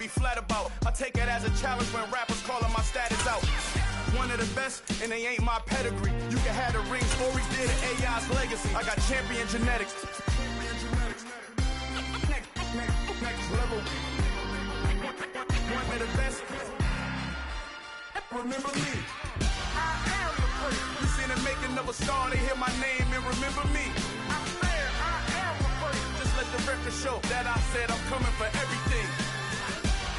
be flat about. I take it as a challenge when rappers calling my status out. One of the best, and they ain't my pedigree. You can have the rings, always did an AI's legacy. I got champion genetics. Next level. One of the best. Remember me. I am the first. You seen the making of a star, they hear my name and remember me. I said I am the first. Just let the record show that I said I'm coming for everything.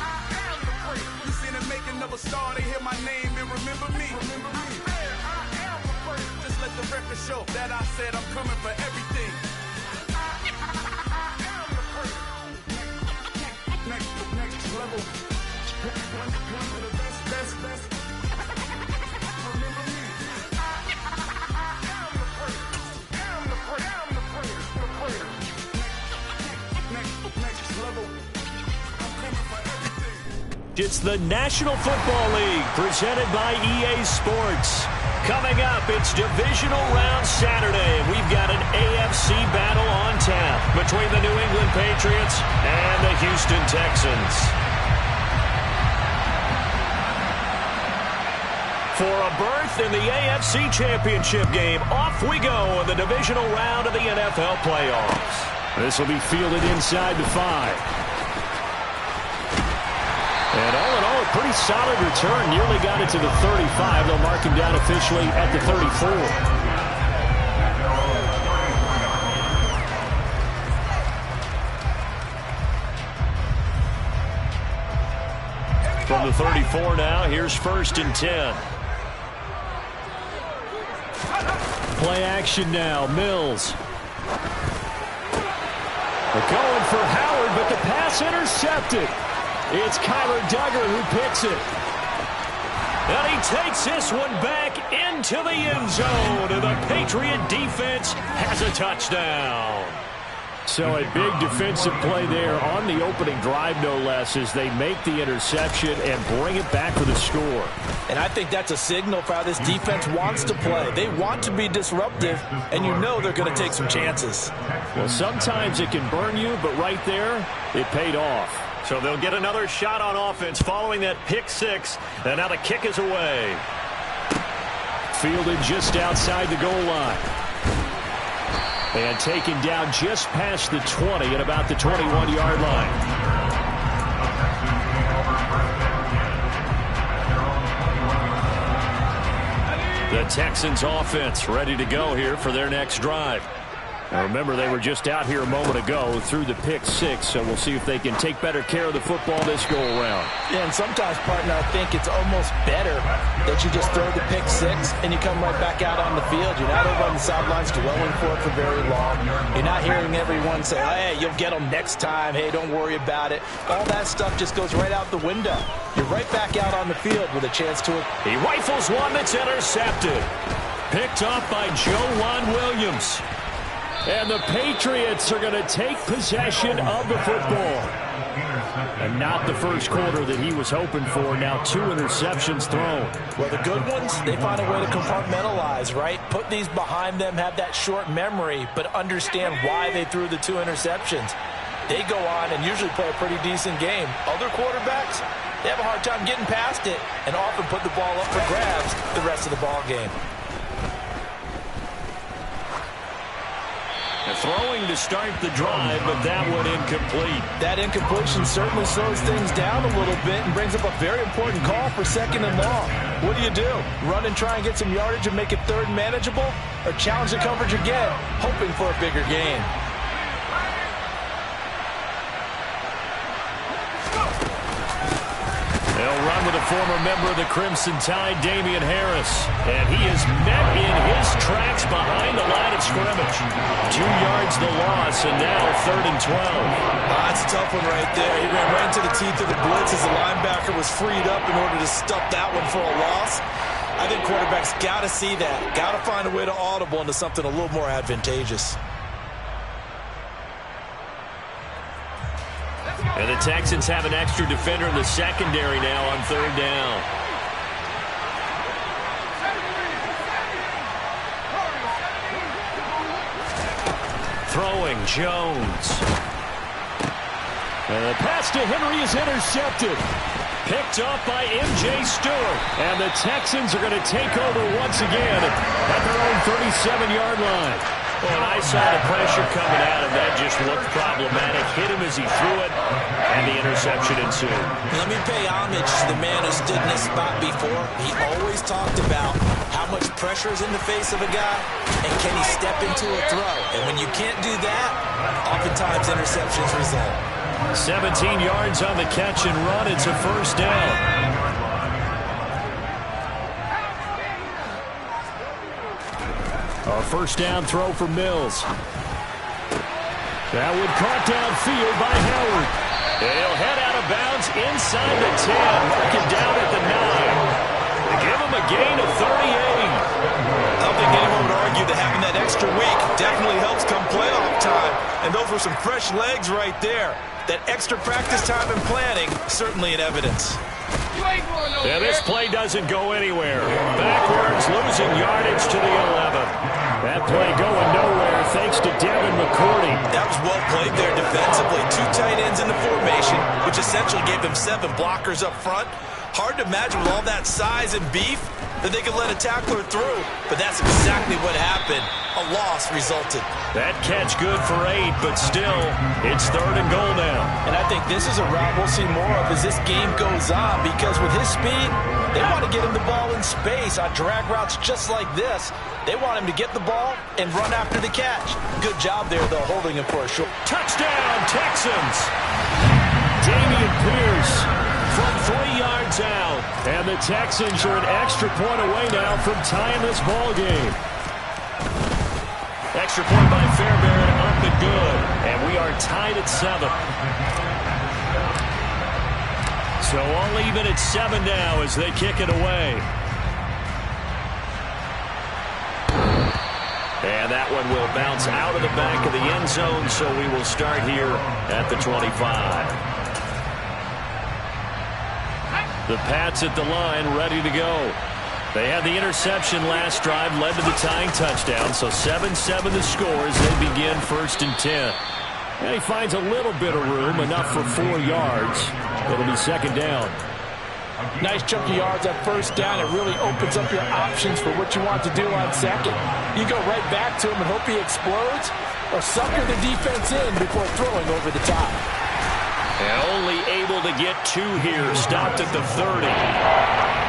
I am the first. You seen the making of a star, they hear my name and remember me. Remember me. I said I am the first. Just let the record show that I said I'm coming for everything. I am the first. Next level. One of the best. Remember me. I am the first. I'm the first. Next level. I'm coming for everything. It's the National Football League presented by EA Sports. Coming up, it's Divisional Round Saturday. We've got an AFC battle on tap between the New England Patriots and the Houston Texans. For a berth in the AFC Championship game, off we go in the divisional round of the NFL playoffs. This will be fielded inside the 5. And all in all, a pretty solid return. Nearly got it to the 35. They'll mark him down officially at the 34. From the 34 now, here's 1st and 10. Play action now, Mills. They're going for Howard, but the pass intercepted. It's Kyler Duggar who picks it. And he takes this one back into the end zone, and the Patriot defense has a touchdown. So a big defensive play there on the opening drive, no less, as they make the interception and bring it back for the score. And I think that's a signal for how this defense wants to play. They want to be disruptive, and you know they're going to take some chances. Well, sometimes it can burn you, but right there, it paid off. So they'll get another shot on offense following that pick 6, and now the kick is away. Fielded just outside the goal line. And taken down just past the 20 at about the 21-yard line. The Texans offense ready to go here for their next drive. Now remember, they were just out here a moment ago through the pick 6, so we'll see if they can take better care of the football this go-around. Yeah, and sometimes, partner, I think it's almost better that you just throw the pick 6 and you come right back out on the field. You're not over on the sidelines dwelling for it for very long. You're not hearing everyone say, hey, you'll get them next time. Hey, don't worry about it. All that stuff just goes right out the window. You're right back out on the field with a chance to it. He rifles one that's intercepted. Picked off by Joe Williams. And the Patriots are going to take possession of the football. And not the first quarter that he was hoping for. Now 2 interceptions thrown. Well, the good ones, they find a way to compartmentalize, right? Put these behind them, have that short memory, but understand why they threw the 2 interceptions. They go on and usually play a pretty decent game. Other quarterbacks, they have a hard time getting past it and often put the ball up for grabs the rest of the ball game. Throwing to start the drive, but that one incomplete. That incompletion certainly slows things down a little bit and brings up a very important call for 2nd and long. What do? Run and try and get some yardage and make it 3rd manageable? Or challenge the coverage again, hoping for a bigger gain? They'll run with a former member of the Crimson Tide, Damian Harris. And he is met in his tracks behind the line of scrimmage. 2 yards the loss, and now 3rd and 12. That's a tough one right there. He ran right into the teeth of the blitz as the linebacker was freed up in order to stuff that one for a loss. I think quarterbacks got to see that. Got to find a way to audible into something a little more advantageous. And the Texans have an extra defender in the secondary now on 3rd down. Throwing Jones. And the pass to Henry is intercepted. Picked off by M.J. Stewart. And the Texans are going to take over once again at their own 37-yard line. And I saw the pressure coming at him. That just looked problematic. Hit him as he threw it, and the interception ensued. Let me pay homage to the man who stood in this spot before. He always talked about how much pressure is in the face of a guy, and can he step into a throw. And when you can't do that, oftentimes interceptions result. 17 yards on the catch and run. It's a first down. A first down throw for Mills. That one caught downfield by Howard. He'll head out of bounds inside the 10. Mark it down at the 9. They give him a gain of 38. I don't think anyone would argue that having that extra week definitely helps come playoff time. And those were some fresh legs right there. That extra practice time and planning, certainly in evidence. Yeah, this play doesn't go anywhere. Backwards, losing yardage to the 11. That play going nowhere thanks to Devin McCourty. That was well played there defensively. 2 tight ends in the formation, which essentially gave them 7 blockers up front. Hard to imagine with all that size and beef that they could let a tackler through. But that's exactly what happened. A loss resulted. That catch good for 8, but still, it's 3rd and goal now. And I think this is a route we'll see more of as this game goes on, because with his speed, they want to get him the ball in space on drag routes just like this. They want him to get the ball and run after the catch. Good job there, though, holding him for a short. Touchdown, Texans! Dameon Pierce from 3 yards out. And the Texans are an extra point away now from tying this ball game. Extra point by Fairbairn, up and good. And we are tied at 7. So all even at 7 now as they kick it away. And that one will bounce out of the back of the end zone, so we will start here at the 25. The Pats at the line, ready to go. They had the interception last drive, led to the tying touchdown, so 7-7 the score as they begin 1st and 10. And he finds a little bit of room, enough for 4 yards. It'll be 2nd down. Nice chunk of yards on 1st down. It really opens up your options for what you want to do on 2nd. You go right back to him and hope he explodes, or sucker the defense in before throwing over the top. And only able to get 2 here, stopped at the 30.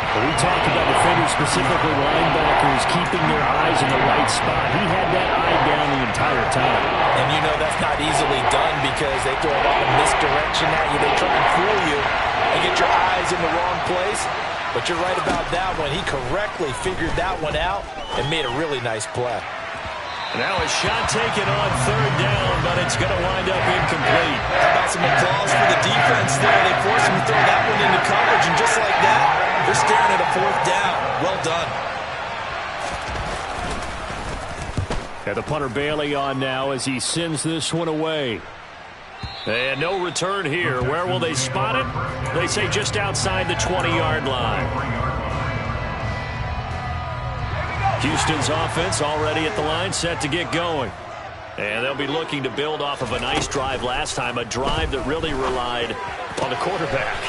We talked about defenders, specifically linebackers, keeping their eyes in the right spot. He had that eye down the entire time. And you know that's not easily done because they throw a lot of misdirection at you. They try and fool you and get your eyes in the wrong place. But you're right about that one. He correctly figured that one out and made a really nice play. Now a shot taken on 3rd down, but it's going to wind up incomplete. How about some applause for the defense there? They forced him to throw that one into coverage, and just like that, they're staring at a 4th down. Well done. And the punter Bailey on now as he sends this one away. And no return here. Where will they spot it? They say just outside the 20-yard line. Houston's offense already at the line, set to get going. And they'll be looking to build off of a nice drive last time, a drive that really relied on the quarterback.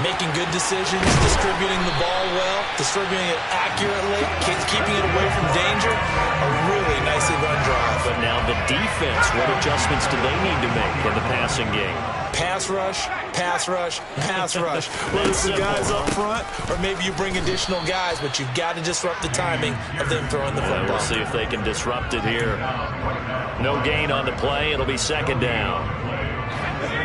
Making good decisions, distributing the ball well, distributing it accurately, keeping it away from danger. A really nicely run drive. But now the defense, what adjustments do they need to make in the passing game? Pass rush, pass rush, pass rush. Whether it's the guys up front or maybe you bring additional guys, but you've got to disrupt the timing of them throwing the football. We'll see if they can disrupt it here. No gain on the play. It'll be 2nd down.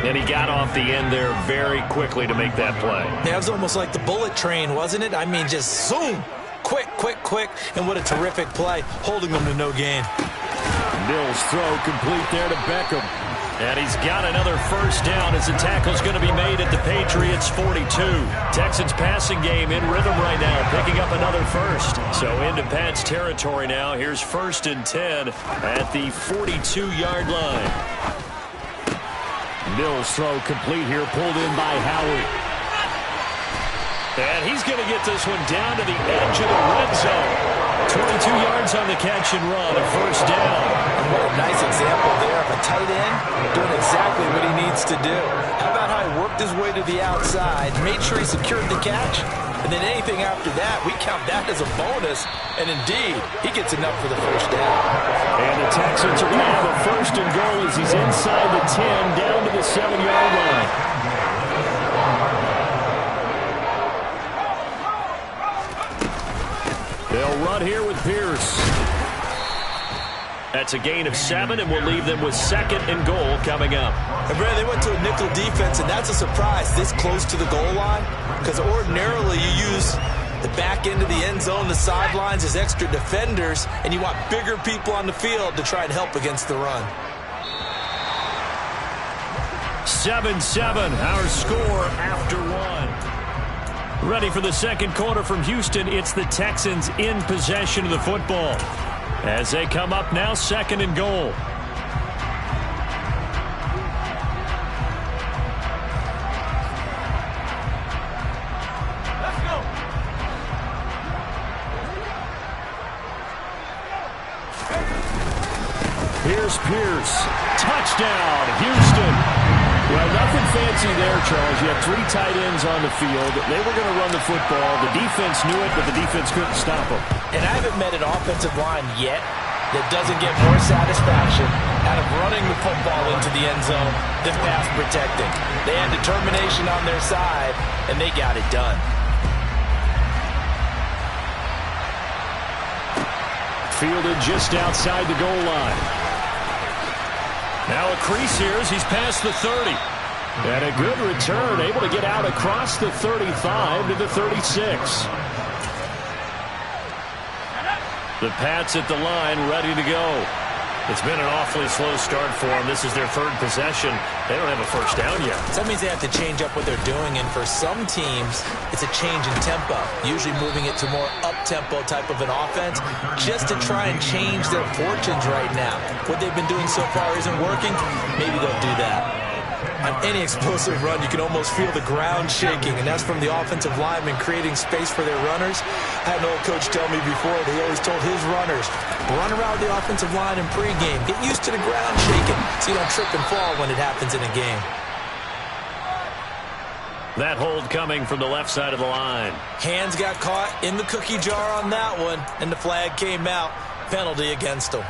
And he got off the end there very quickly to make that play. That was almost like the bullet train, wasn't it? I mean, just zoom. Quick, quick, quick. And what a terrific play, holding them to no gain. Mills throw complete there to Beckham. And he's got another 1st down as the tackle's going to be made at the Patriots' 42. Texans passing game in rhythm right now, picking up another 1st. So into Pat's territory now. Here's 1st and 10 at the 42-yard line. Mills throw complete here, pulled in by Howard. And he's going to get this one down to the edge of the red zone. 22 yards on the catch and run, a 1st down. And what a nice example there of a tight end doing exactly what he needs wants to do. How about how he worked his way to the outside, made sure he secured the catch, and then anything after that, we count that as a bonus. And indeed, he gets enough for the first down. And the Texans are going to have a first and goal as he's inside the 10, down to the 7-yard line. They'll run here with Pierce. That's a gain of 7, and we'll leave them with second and goal coming up. And Brad, they went to a nickel defense, and that's a surprise this close to the goal line, because ordinarily you use the back end of the end zone, the sidelines as extra defenders, and you want bigger people on the field to try and help against the run. 7-7, our score after 1. Ready for the second quarter from Houston. It's the Texans in possession of the football as they come up now, second and goal. Let's go. Here's Pierce. Touchdown, Houston. Well, nothing fancy there, Charles. You have 3 tight ends on the field. They were going to run the football. The defense knew it, but the defense couldn't stop them. And I haven't met an offensive line yet that doesn't get more satisfaction out of running the football into the end zone than pass protecting. They had determination on their side, and they got it done. Fielded just outside the goal line. Now a crease here as he's past the 30. And a good return, able to get out across the 35 to the 36. The Pats at the line, ready to go. It's been an awfully slow start for them. This is their 3rd possession. They don't have a first down yet. So that means they have to change up what they're doing, and for some teams, it's a change in tempo, usually moving it to more up-tempo type of an offense, just to try and change their fortunes right now. What they've been doing so far isn't working. Maybe they'll do that. On any explosive run, you can almost feel the ground shaking, and that's from the offensive linemen creating space for their runners. I had an old coach tell me before, he always told his runners, run around the offensive line in pregame. Get used to the ground shaking so you don't trip and fall when it happens in a game. That hold coming from the left side of the line. Hands got caught in the cookie jar on that one, and the flag came out. Penalty against them.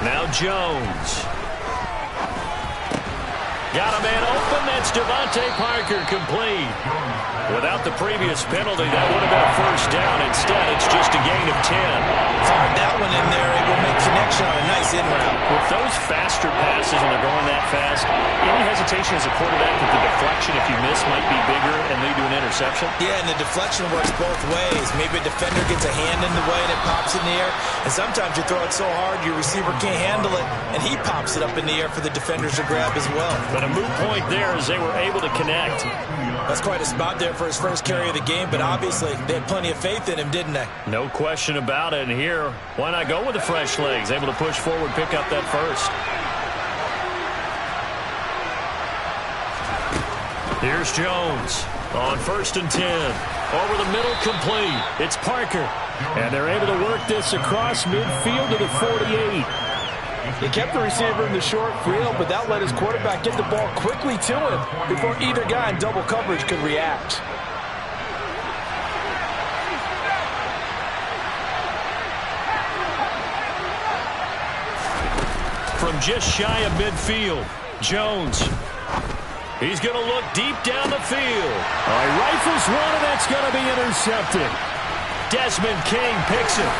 Now Jones. Got a man open. That's Devontae Parker, complete. Without the previous penalty, that would have been a first down. Instead, it's just a gain of 10. Fired that one in there, able to make connection on a nice in route. With those faster passes when they're going that fast, any hesitation as a quarterback that the deflection, if you miss, might be bigger and lead to an interception? Yeah, and the deflection works both ways. Maybe a defender gets a hand in the way and it pops in the air. And sometimes you throw it so hard your receiver can't handle it, and he pops it up in the air for the defenders to grab as well. But a moot point there as they were able to connect. That's quite a spot there for his first carry of the game, but obviously they had plenty of faith in him, didn't they? No question about it. And here, why not go with the fresh legs? Able to push forward, pick up that first. Here's Jones on 1st and 10. Over the middle, complete. It's Parker. And they're able to work this across midfield to the 48. He kept the receiver in the short field, but that let his quarterback get the ball quickly to him before either guy in double coverage could react. From just shy of midfield, Jones. He's going to look deep down the field. He rifles one, and that's going to be intercepted. Desmond King picks it.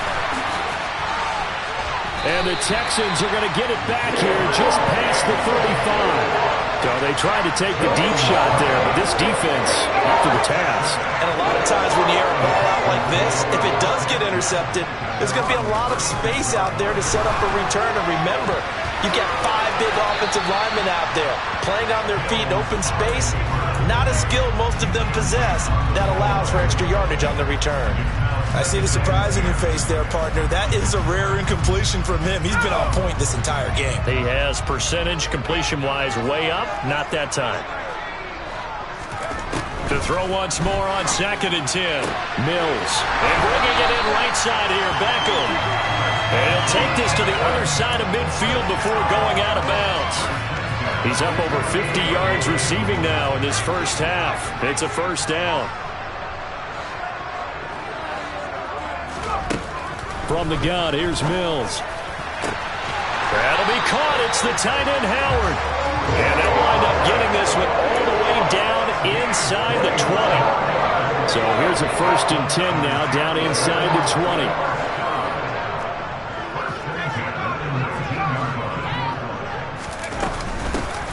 And the Texans are going to get it back here just past the 35. So they tried to take the deep shot there, but this defense up to the task. And a lot of times when you air a ball out like this, if it does get intercepted, there's going to be a lot of space out there to set up a return. And remember, you get 5 big offensive linemen out there playing on their feet in open space. Not a skill most of them possess that allows for extra yardage on the return. I see the surprise in your face there, partner. That is a rare incompletion from him. He's been on point this entire game. He has percentage completion-wise way up. Not that time. To throw once more on 2nd and 10. Mills. And bringing it in right side here. Beckham. take this to the other side of midfield before going out of bounds. He's up over 50 yards receiving now in this first half. It's a first down. From the gun, here's Mills. That'll be caught. It's the tight end, Howard. And they'll wind up getting this one all the way down inside the 20. So here's a 1st and 10 now, down inside the 20.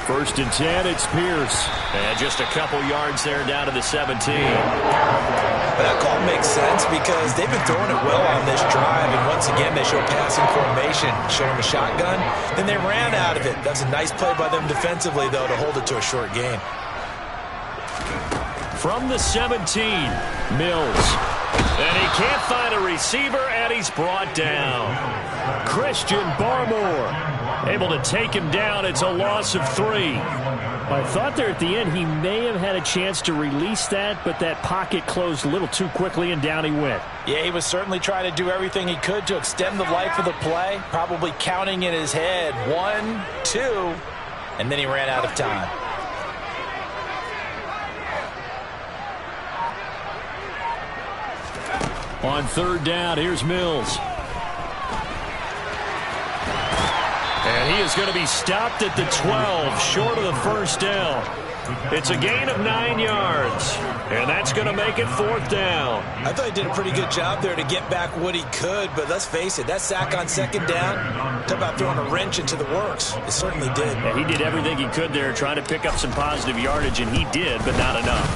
First and 10, it's Pierce. And just a couple yards there down to the 17. That call makes sense because they've been throwing it well on this drive, and once again they show passing formation, showing the shotgun. Then they ran out of it. That's a nice play by them defensively, though, to hold it to a short gain. From the 17, Mills. And he can't find a receiver, and he's brought down. Christian Barmore able to take him down. It's a loss of 3. I thought there at the end he may have had a chance to release that, but that pocket closed a little too quickly, and down he went. Yeah, he was certainly trying to do everything he could to extend the life of the play, probably counting in his head 1, 2, and then he ran out of time. On 3rd down, here's Mills. And he is going to be stopped at the 12, short of the first down. It's a gain of 9 yards, and that's going to make it 4th down. I thought he did a pretty good job there to get back what he could, but let's face it, that sack on 2nd down, talk about throwing a wrench into the works. It certainly did. Yeah, he did everything he could there, trying to pick up some positive yardage, and he did, but not enough.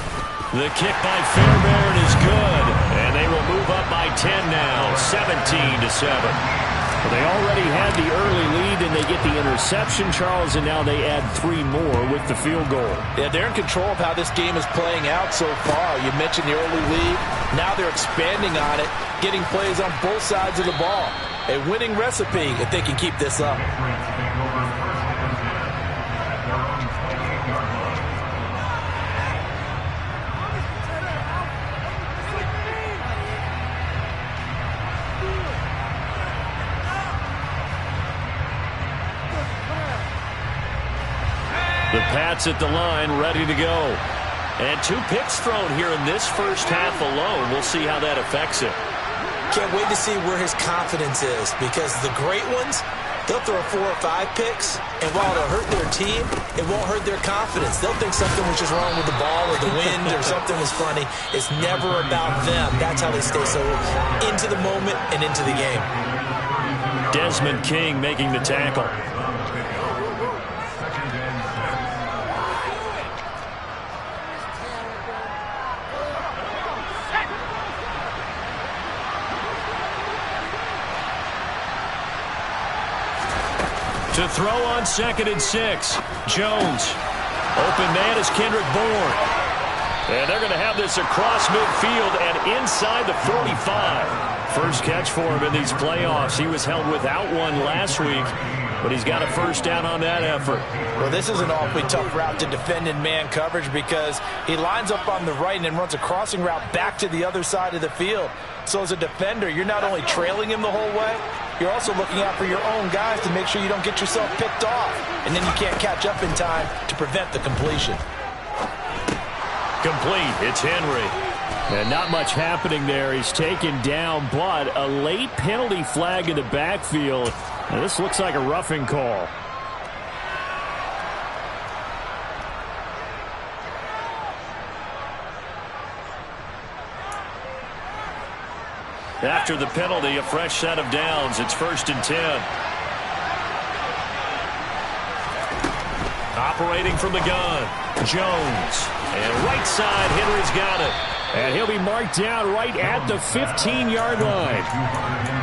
The kick by Fairbairn is good, and they will move up by 10 now, 17-7. Well, they already had the early lead, and they get the interception, Charles, and now they add 3 more with the field goal. Yeah, they're in control of how this game is playing out so far. You mentioned the early lead. Now they're expanding on it, getting plays on both sides of the ball. A winning recipe if they can keep this up. The Pats at the line, ready to go. And 2 picks thrown here in this first half alone. We'll see how that affects it. Can't wait to see where his confidence is, because the great ones, they'll throw 4 or 5 picks, and while it'll hurt their team, it won't hurt their confidence. They'll think something was just wrong with the ball or the wind or something was funny. It's never about them. That's how they stay so into the moment and into the game. Desmond King making the tackle. To throw on 2nd and 6. Jones. Open man is Kendrick Bourne. And they're going to have this across midfield and inside the 45. First catch for him in these playoffs. He was held without one last week, but he's got a first down on that effort. Well, this is an awfully tough route to defend in man coverage because he lines up on the right and then runs a crossing route back to the other side of the field. So as a defender, you're not only trailing him the whole way, you're also looking out for your own guys to make sure you don't get yourself picked off. And then you can't catch up in time to prevent the completion. Complete. It's Henry. And not much happening there. He's taken down, but a late penalty flag in the backfield. And this looks like a roughing call. After the penalty, a fresh set of downs. It's 1st and 10. Operating from the gun, Jones. And right side, Henry's got it. And he'll be marked down right at the 15-yard line.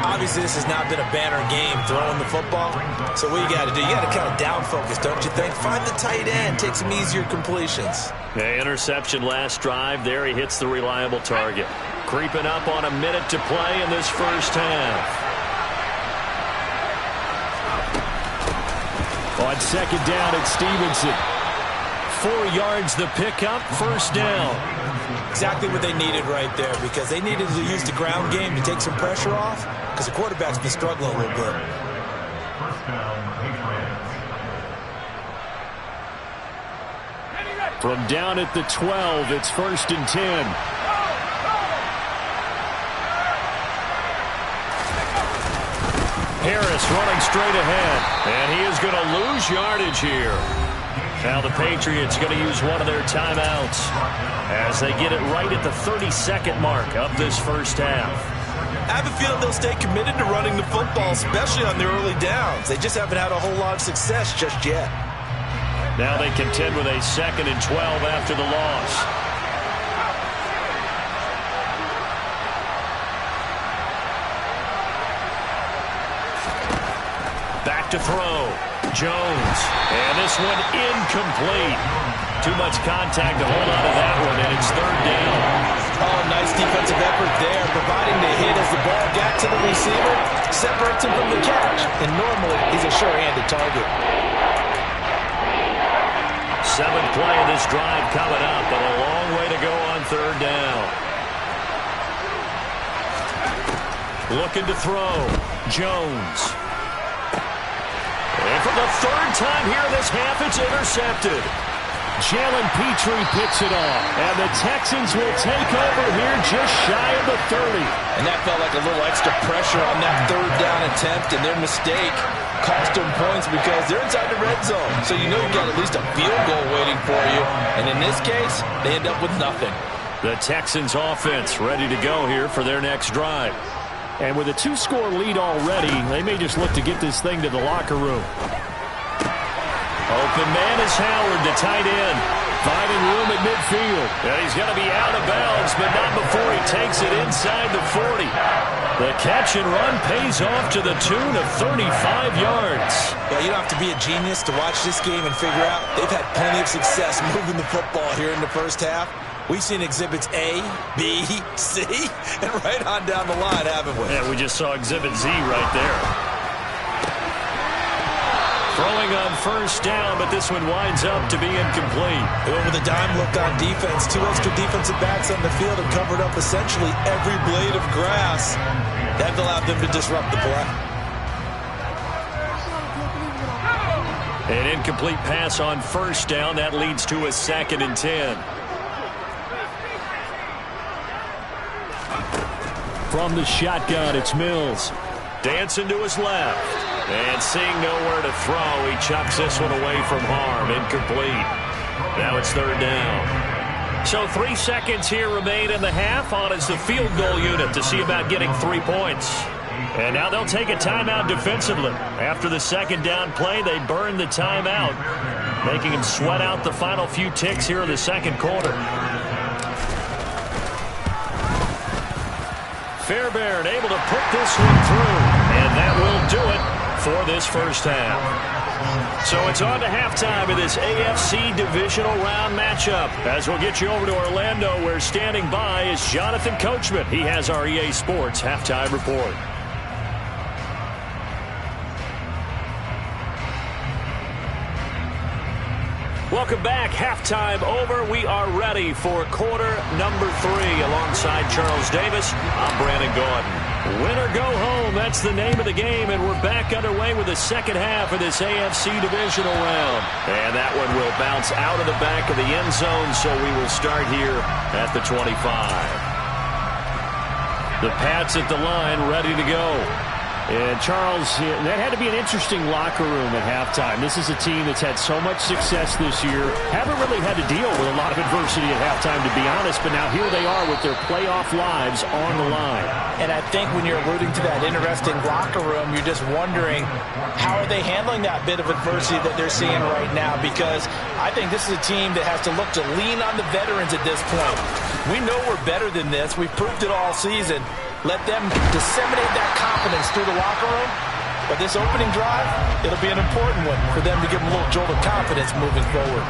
Obviously, this has not been a banner game throwing the football. So what you got to do, you got to kind of down focus, don't you think? Find the tight end, take some easier completions. The interception last drive. There he hits the reliable target. Creeping up on a minute to play in this first half. On 2nd down, it's Stevenson. 4 yards the pickup, first down. Exactly what they needed right there, because they needed to use the ground game to take some pressure off, because the quarterback's been struggling a little bit. From down at the 12, it's 1st and 10. Harris running straight ahead, and he is going to lose yardage here. Now the Patriots going to use one of their timeouts as they get it right at the 32nd mark of this first half. I have a feeling they'll stay committed to running the football, especially on their early downs. They just haven't had a whole lot of success just yet. Now they contend with a 2nd and 12 after the loss. Back to throw. Jones. And this one incomplete. Too much contact to hold on to that one, and it's 3rd down. Oh, nice defensive effort there, providing the hit as the ball got to the receiver, separates him from the catch, and normally he's a sure-handed target. 7th play of this drive coming up, but a long way to go on 3rd down. Looking to throw. Jones. And for the 3rd time here in this half, it's intercepted. Jalen Petrie picks it off, and the Texans will take over here just shy of the 30. And that felt like a little extra pressure on that 3rd down attempt, and their mistake cost them points because they're inside the red zone. So you know you've got at least a field goal waiting for you. And in this case, they end up with nothing. The Texans offense ready to go here for their next drive. And with a 2-score lead already, they may just look to get this thing to the locker room. Open man is Howard, the tight end. Finding room at midfield. And he's going to be out of bounds, but not before he takes it inside the 40. The catch and run pays off to the tune of 35 yards. Well, you don't have to be a genius to watch this game and figure out they've had plenty of success moving the football here in the first half. We've seen exhibits A, B, C, and right on down the line, haven't we? Yeah, we just saw exhibit Z right there. Throwing on 1st down, but this one winds up to be incomplete. They went with a dime look on defense. 2 extra defensive backs on the field and covered up essentially every blade of grass. That allowed them to disrupt the play. An incomplete pass on 1st down. That leads to a 2nd and 10. From the shotgun, it's Mills. Dancing to his left. And seeing nowhere to throw, he chucks this one away from harm. Incomplete. Now it's 3rd down. So 3 seconds here remain in the half. On is the field goal unit to see about getting 3 points. And now they'll take a timeout defensively. After the 2nd down play, they burn the timeout, making them sweat out the final few ticks here in the 2nd quarter. Fairbairn able to put this one through, and that will do it for this first half. So it's on to halftime of this AFC Divisional Round matchup. As we'll get you over to Orlando, where standing by is Jonathan Coachman. He has our EA Sports Halftime Report. Welcome back. Halftime over. We are ready for quarter number 3. Alongside Charles Davis, I'm Brandon Gordon. Win or go home, that's the name of the game, and we're back underway with the second half of this AFC Divisional Round. And that one will bounce out of the back of the end zone, so we will start here at the 25. The Pats at the line, ready to go. And, Charles, that had to be an interesting locker room at halftime. This is a team that's had so much success this year. Haven't really had to deal with a lot of adversity at halftime, to be honest, but now here they are with their playoff lives on the line. And I think when you're alluding to that interesting locker room, you're just wondering how are they handling that bit of adversity that they're seeing right now, because I think this is a team that has to look to lean on the veterans at this point. We know we're better than this. We've proved it all season. Let them disseminate that confidence through the locker room. But this opening drive, it'll be an important one for them to give them a little jolt of confidence moving forward.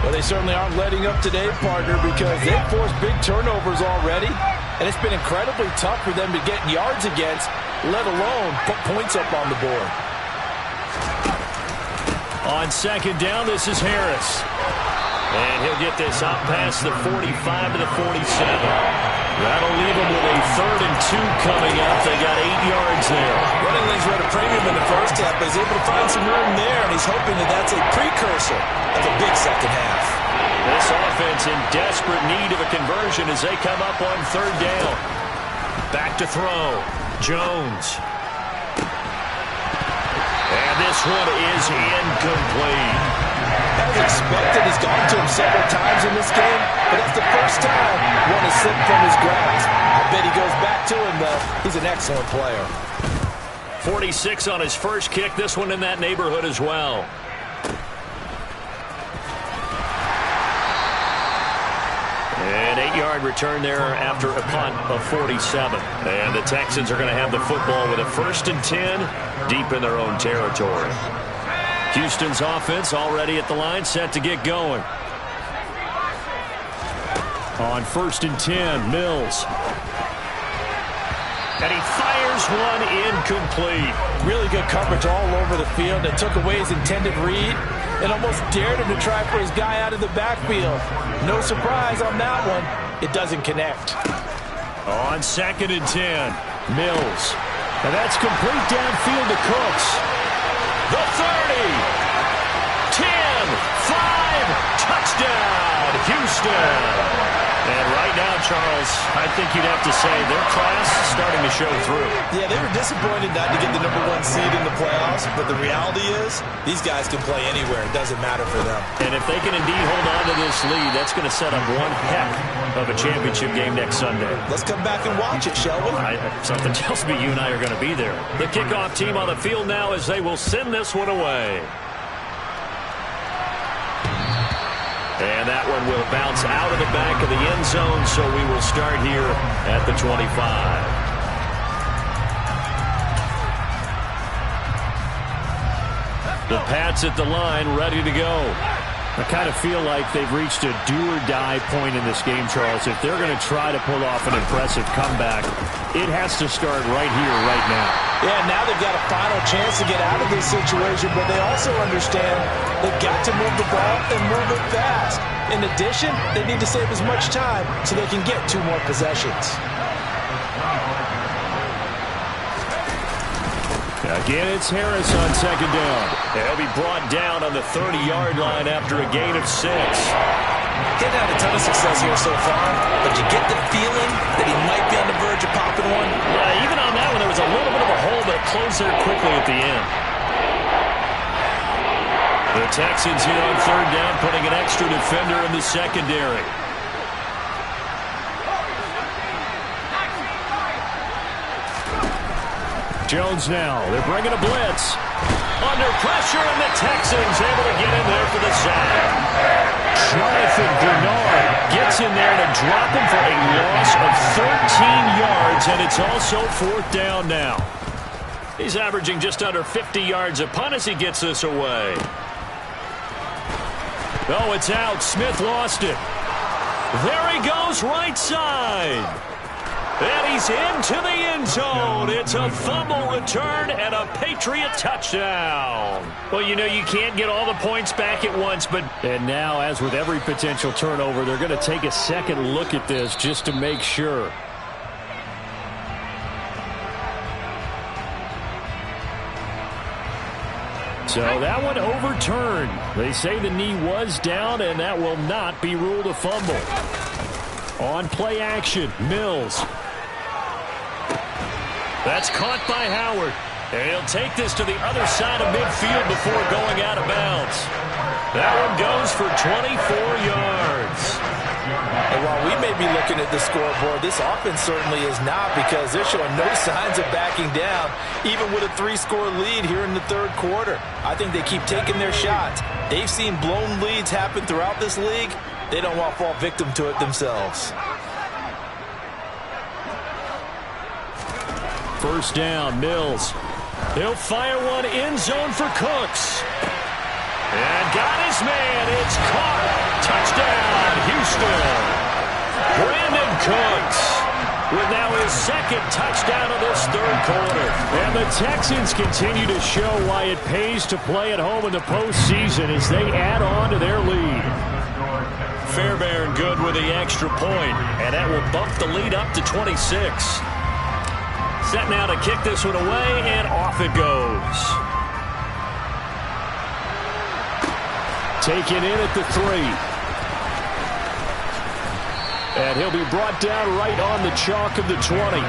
Well, they certainly aren't letting up today, partner, because they've forced big turnovers already. And it's been incredibly tough for them to get yards against, let alone put points up on the board. On second down, this is Harris. And he'll get this out past the 45 to the 47. That'll leave them with a 3rd and 2 coming up. They got 8 yards there. Running lanes were at a premium in the first half, but he's able to find some room there, and he's hoping that that's a precursor of a big second half. This offense in desperate need of a conversion as they come up on 3rd down. Back to throw. Jones. And this one is incomplete. As expected, he's gone to him several times in this game, but that's the first time one has slipped from his grasp. I bet he goes back to him, though. He's an excellent player. 46 on his first kick. This one in that neighborhood as well. An 8-yard return there after a punt of 47. And the Texans are going to have the football with a 1st and 10 deep in their own territory. Houston's offense already at the line, set to get going. On 1st and 10, Mills. And he fires one incomplete. Really good coverage all over the field that took away his intended read and almost dared him to try for his guy out of the backfield. No surprise on that one. It doesn't connect. On 2nd and 10, Mills. And that's complete downfield to Cooks. The 30, 10, 5, touchdown, Houston. And right now, Charles, I think you'd have to say their class is starting to show through. Yeah, they were disappointed not to get the #1 seed in the playoffs, but the reality is these guys can play anywhere. It doesn't matter for them. And if they can indeed hold on to this lead, that's going to set up one heck of a championship game next Sunday. Let's come back and watch it, shall we? Something tells me you and I are going to be there. The kickoff team on the field now as they will send this one away. And that one will bounce out of the back of the end zone, so we will start here at the 25. The Pats at the line, ready to go. I kind of feel like they've reached a do-or-die point in this game, Charles. If they're going to try to pull off an impressive comeback, it has to start right here, right now. Yeah, now they've got a final chance to get out of this situation, but they also understand they've got to move the ball and move it fast. In addition, they need to save as much time so they can get 2 more possessions. Again, it's Harris on 2nd down. He'll be brought down on the 30-yard line after a gain of 6. He's had a ton of success here so far, but you get the feeling that he might be on the verge of popping one. Yeah, even on that one, there was a little bit of a hole, but it closed there quickly at the end. The Texans here on 3rd down, putting an extra defender in the secondary. Jones now. They're bringing a blitz. Under pressure, and the Texans able to get in there for the sack. Jonathan Bernard gets in there to drop him for a loss of 13 yards, and it's also 4th down now. He's averaging just under 50 yards a punt as he gets this away. Oh, it's out. Smith lost it. There he goes, right side. And he's into the end zone. It's a fumble return and a Patriot touchdown. Well, you know, you can't get all the points back at once, but... And now, as with every potential turnover, they're going to take a second look at this just to make sure. So that one overturned. They say the knee was down, and that will not be ruled a fumble. On play action, Mills. That's caught by Howard. And he'll take this to the other side of midfield before going out of bounds. That one goes for 24 yards. And while we may be looking at the scoreboard, this offense certainly is not, because they're showing no signs of backing down, even with a 3-score lead here in the 3rd quarter. I think they keep taking their shots. They've seen blown leads happen throughout this league. They don't want to fall victim to it themselves. 1st down, Mills. He'll fire one end zone for Cooks. And got his man. It's caught. Touchdown, Houston. Brandon Cooks with now his 2nd touchdown of this 3rd quarter. And the Texans continue to show why it pays to play at home in the postseason as they add on to their lead. Fairbairn good with the extra point, and that will bump the lead up to 26. Set now to kick this one away, and off it goes. Taken in at the 3. And he'll be brought down right on the chalk of the 20.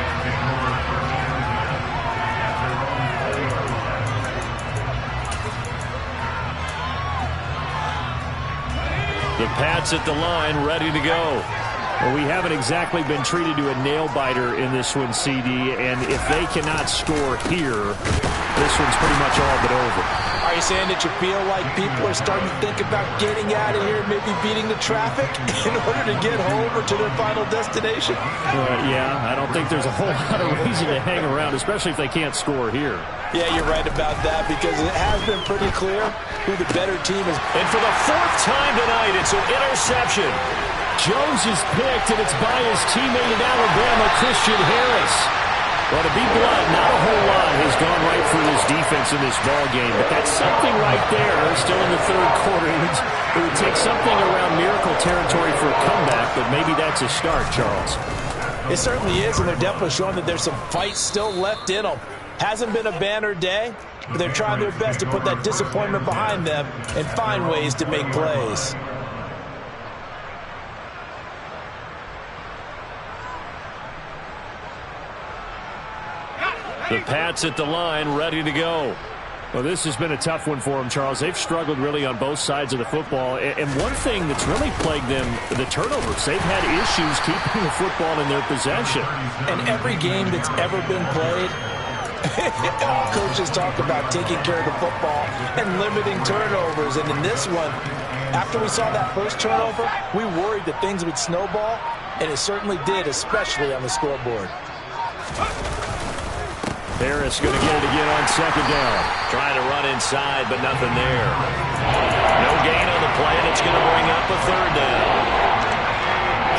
The Pats at the line, ready to go. Well, we haven't exactly been treated to a nail-biter in this one, CD, and if they cannot score here, this one's pretty much all but over. Are you saying that you feel like people are starting to think about getting out of here, maybe beating the traffic in order to get home or to their final destination? Yeah, I don't think there's a whole lot of reason to hang around, especially if they can't score here. Yeah, you're right about that, because it has been pretty clear who the better team is. And for the 4th time tonight, it's an interception. Jones is picked, and it's by his teammate in Alabama, Christian Harris. Well, to be blunt, not a whole lot has gone right for this defense in this ball game, but that's something right there. Still in the 3rd quarter. It would take something around miracle territory for a comeback, but maybe that's a start, Charles. It certainly is, and they're definitely showing that there's some fight still left in them. Hasn't been a banner day, but they're trying their best to put that disappointment behind them and find ways to make plays. The Pats at the line, ready to go. Well, this has been a tough one for them, Charles. They've struggled really on both sides of the football. And one thing that's really plagued them, the turnovers. They've had issues keeping the football in their possession. And every game that's ever been played, all coaches talk about taking care of the football and limiting turnovers. And in this one, after we saw that first turnover, we worried that things would snowball, and it certainly did, especially on the scoreboard. Harris going to get it again on 2nd down. Trying to run inside, but nothing there. No gain on the play, and it's going to bring up a 3rd down.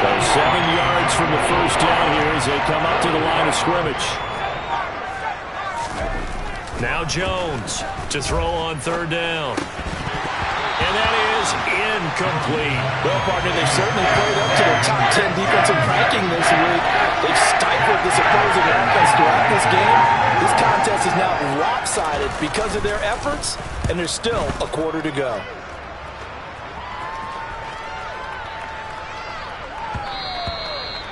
So 7 yards from the 1st down here as they come up to the line of scrimmage. Now Jones to throw on 3rd down. And that is incomplete. Well, partner, they've certainly played up to their top 10 defensive ranking this week. They've stifled this opposing offense throughout this game. This contest is now lopsided because of their efforts, and there's still a quarter to go.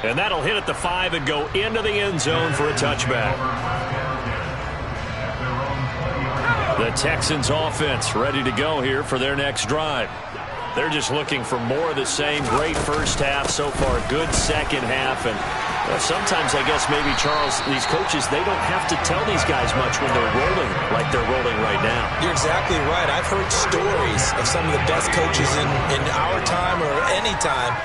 And that'll hit at the 5 and go into the end zone for a touchback. The Texans offense ready to go here for their next drive. They're just looking for more of the same. Great first half so far. Good second half. And sometimes, I guess, maybe, Charles, these coaches, they don't have to tell these guys much when they're rolling like they're rolling right now. You're exactly right. I've heard stories of some of the best coaches in our time or any time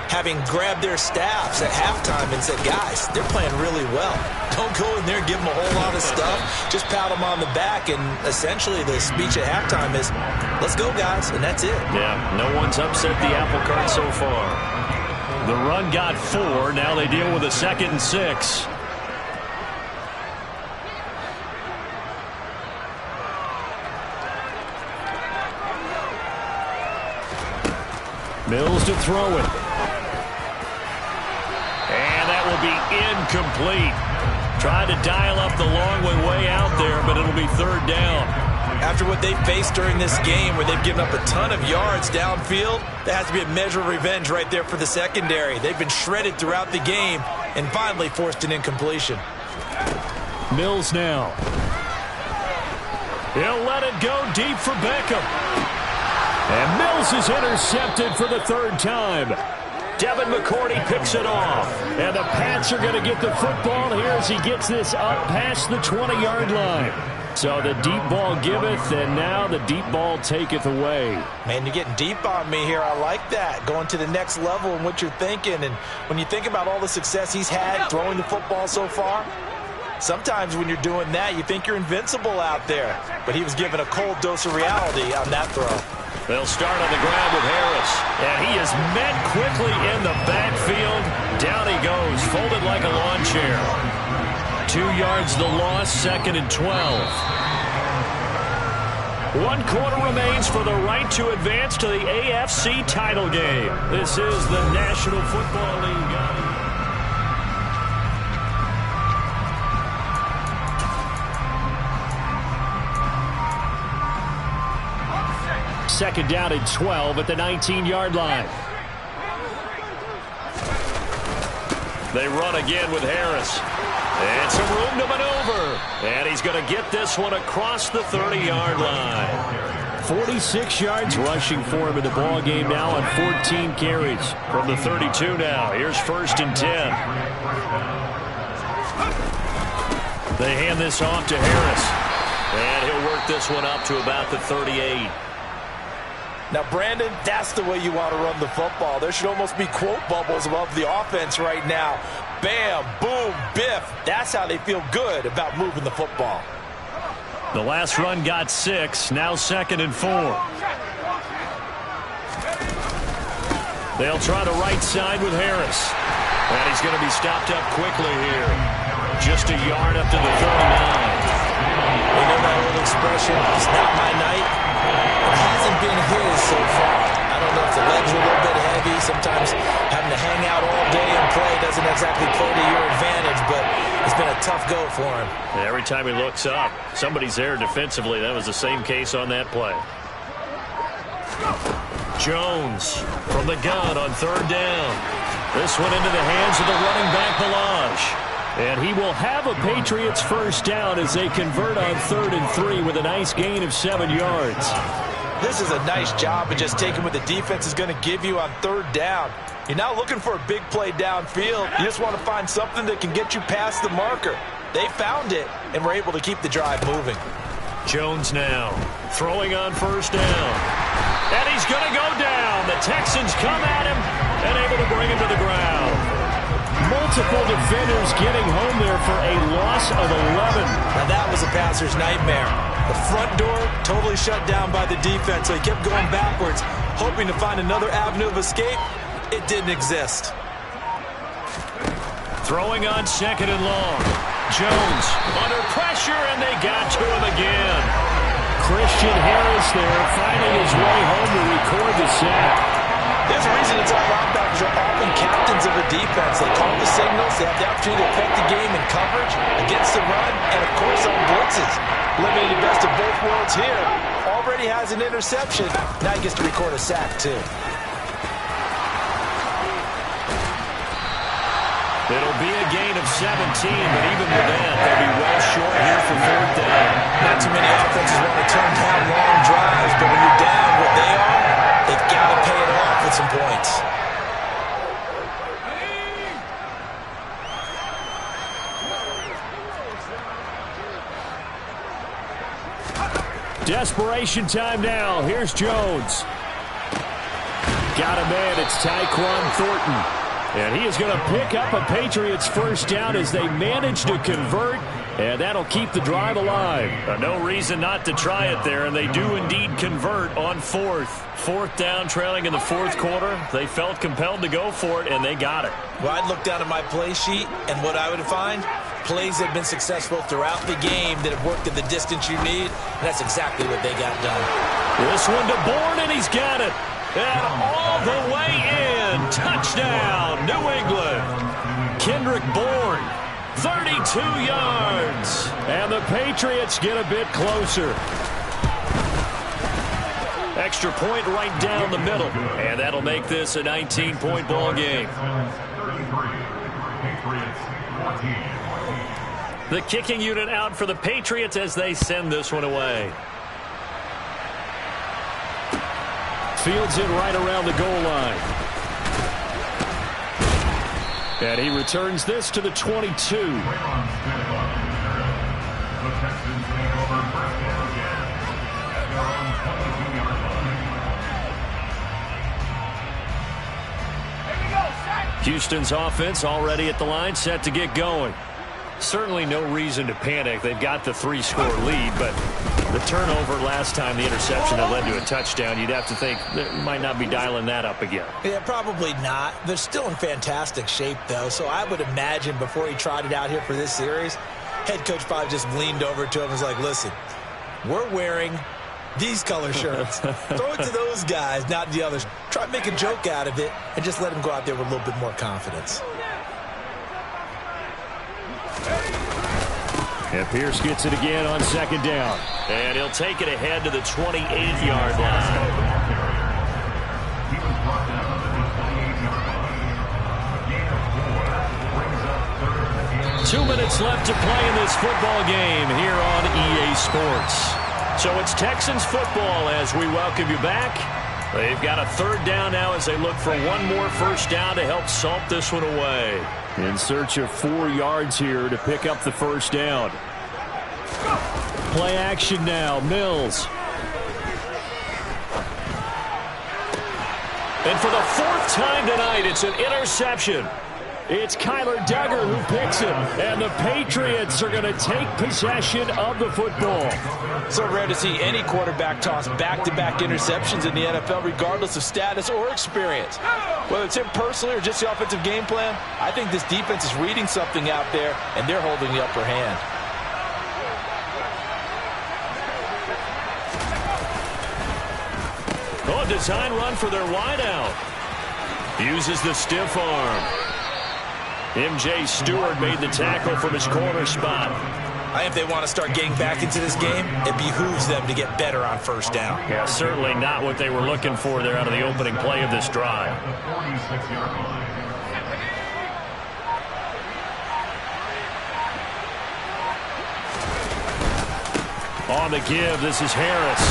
having grabbed their staffs at halftime and said, guys, they're playing really well. Don't go in there and give them a whole lot of stuff. Just pat them on the back, and essentially the speech at halftime is, let's go, guys, and that's it. Yeah, no one's upset the apple cart so far. The run got 4. Now they deal with a 2nd and 6. Mills to throw it. And that will be incomplete. Tried to dial up the long way out there, but it'll be 3rd down. After what they faced during this game, where they've given up a ton of yards downfield, there has to be a measure of revenge right there for the secondary. They've been shredded throughout the game and finally forced an incompletion. Mills now. He'll let it go deep for Beckham. And Mills is intercepted for the 3rd time. Devin McCourty picks it off. And the Pats are going to get the football here as he gets this up past the 20-yard line. So the deep ball giveth, and now the deep ball taketh away. Man, you're getting deep on me here. I like that. Going to the next level in what you're thinking. And when you think about all the success he's had throwing the football so far, sometimes when you're doing that, you think you're invincible out there. But he was given a cold dose of reality on that throw. They'll start on the ground with Harris. And he is met quickly in the backfield. Down he goes, folded like a lawn chair. 2 yards the loss, 2nd and 12. 1 quarter remains for the right to advance to the AFC title game. This is the National Football League. Second down and 12 at the 19-yard line. They run again with Harris. And some room to maneuver. And he's going to get this one across the 30-yard line. 46 yards rushing for him in the ball game now on 14 carries. From the 32 now. Here's 1st and 10. They hand this off to Harris. And he'll work this one up to about the 38. Now, Brandon, that's the way you want to run the football. There should almost be quote bubbles above the offense right now. Bam, boom, biff. That's how they feel good about moving the football. The last run got 6. Now 2nd and 4. They'll try the right side with Harris. And he's going to be stopped up quickly here. Just a yard up to the 39. You know that old expression, it's not my night? It hasn't been his so far. I don't know if the legs are a little bit heavy. Sometimes having to hang out all day and play doesn't exactly play to your advantage, but it's been a tough go for him. And every time he looks up, somebody's there defensively. That was the same case on that play. Jones from the gun on 3rd down. This one into the hands of the running back, Balaj. And he will have a Patriots 1st down as they convert on 3rd and 3 with a nice gain of 7 yards. This is a nice job of just taking what the defense is going to give you on 3rd down. You're not looking for a big play downfield. You just want to find something that can get you past the marker. They found it and were able to keep the drive moving. Jones now throwing on 1st down. And he's going to go down. The Texans come at him and able to bring him to the ground. Multiple defenders getting home there for a loss of 11. Now that was a passer's nightmare. The front door totally shut down by the defense, so he kept going backwards, hoping to find another avenue of escape. It didn't exist. Throwing on 2nd and long. Jones under pressure, and they got to him again. Christian Harris there finding his way home to record the sack. There's a reason it's our linebackers are often captains of a defense. They call the signals. They have the opportunity to affect the game in coverage, against the run, and, of course, on blitzes. Limiting the best of both worlds here. Already has an interception. Now he gets to record a sack, too. It'll be a gain of 17, but even with that, they'll be well short here for 4th down. Not too many offenses want to turn down long drives, but when you're down what they are, they've got to pay it off with some points. Desperation time now. Here's Jones. Got a man. It's Tyquan Thornton. And he is going to pick up a Patriots 1st down as they manage to convert, and that'll keep the drive alive. No reason not to try it there, and they do indeed convert on 4th. 4th down, trailing in the 4th quarter. They felt compelled to go for it, and they got it. Well, I'd look down at my play sheet, and what I would find, plays that have been successful throughout the game that have worked at the distance you need, and that's exactly what they got done. This one to Bourne, and he's got it. And all the way in. Touchdown, New England. Kendrick Bourne, 32 yards. And the Patriots get a bit closer. Extra point right down the middle. And that'll make this a 19-point ball game. The kicking unit out for the Patriots as they send this one away. Fields it right around the goal line. And he returns this to the 22. Houston's offense already at the line, set to get going. Certainly no reason to panic. They've got the 3-score lead, but the turnover last time, the interception that led to a touchdown, you'd have to think they might not be dialing that up again. Yeah, probably not. They're still in fantastic shape, though, so I would imagine before he trotted out here for this series, head coach probably just leaned over to him and was like, listen, we're wearing These color shirts. Throw it to those guys, not the others. Try to make a joke out of it and just let them go out there with a little bit more confidence. And Pierce gets it again on second down. And he'll take it ahead to the 28-yard line. 2 minutes left to play in this football game here on EA Sports. So it's Texans football as we welcome you back. They've got a third down now as they look for one more first down to help salt this one away. In search of 4 yards here to pick up the first down. Play action now, Mills. And for the 4th time tonight, it's an interception. It's Kyler Duggar who picks it, and the Patriots are going to take possession of the football. So rare to see any quarterback toss back-to-back interceptions in the NFL, regardless of status or experience. Whether it's him personally or just the offensive game plan, I think this defense is reading something out there, and they're holding the upper hand. Oh, design run for their wideout. Uses the stiff arm. M.J. Stewart made the tackle from his corner spot. I think if they want to start getting back into this game, it behooves them to get better on first down. Yeah, certainly not what they were looking for there out of the opening play of this drive. On the give, this is Harris.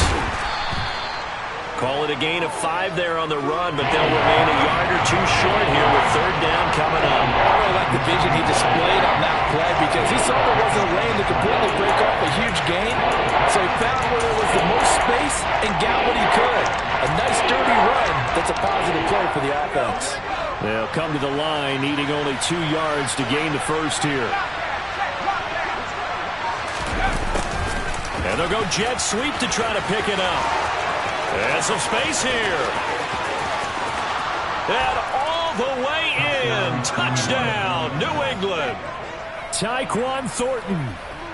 Call it a gain of 5 there on the run, but they'll remain a yard or 2 short here with third down coming up. I really like the vision he displayed on that play because he saw there wasn't a lane to completely break off a huge gain. So he found where there was the most space and got what he could. A nice dirty run that's a positive play for the offense. They'll come to the line needing only 2 yards to gain the first here. And they'll go jet sweep to try to pick it up. And some space here. And all the way in. Touchdown, New England. Tyquan Thornton.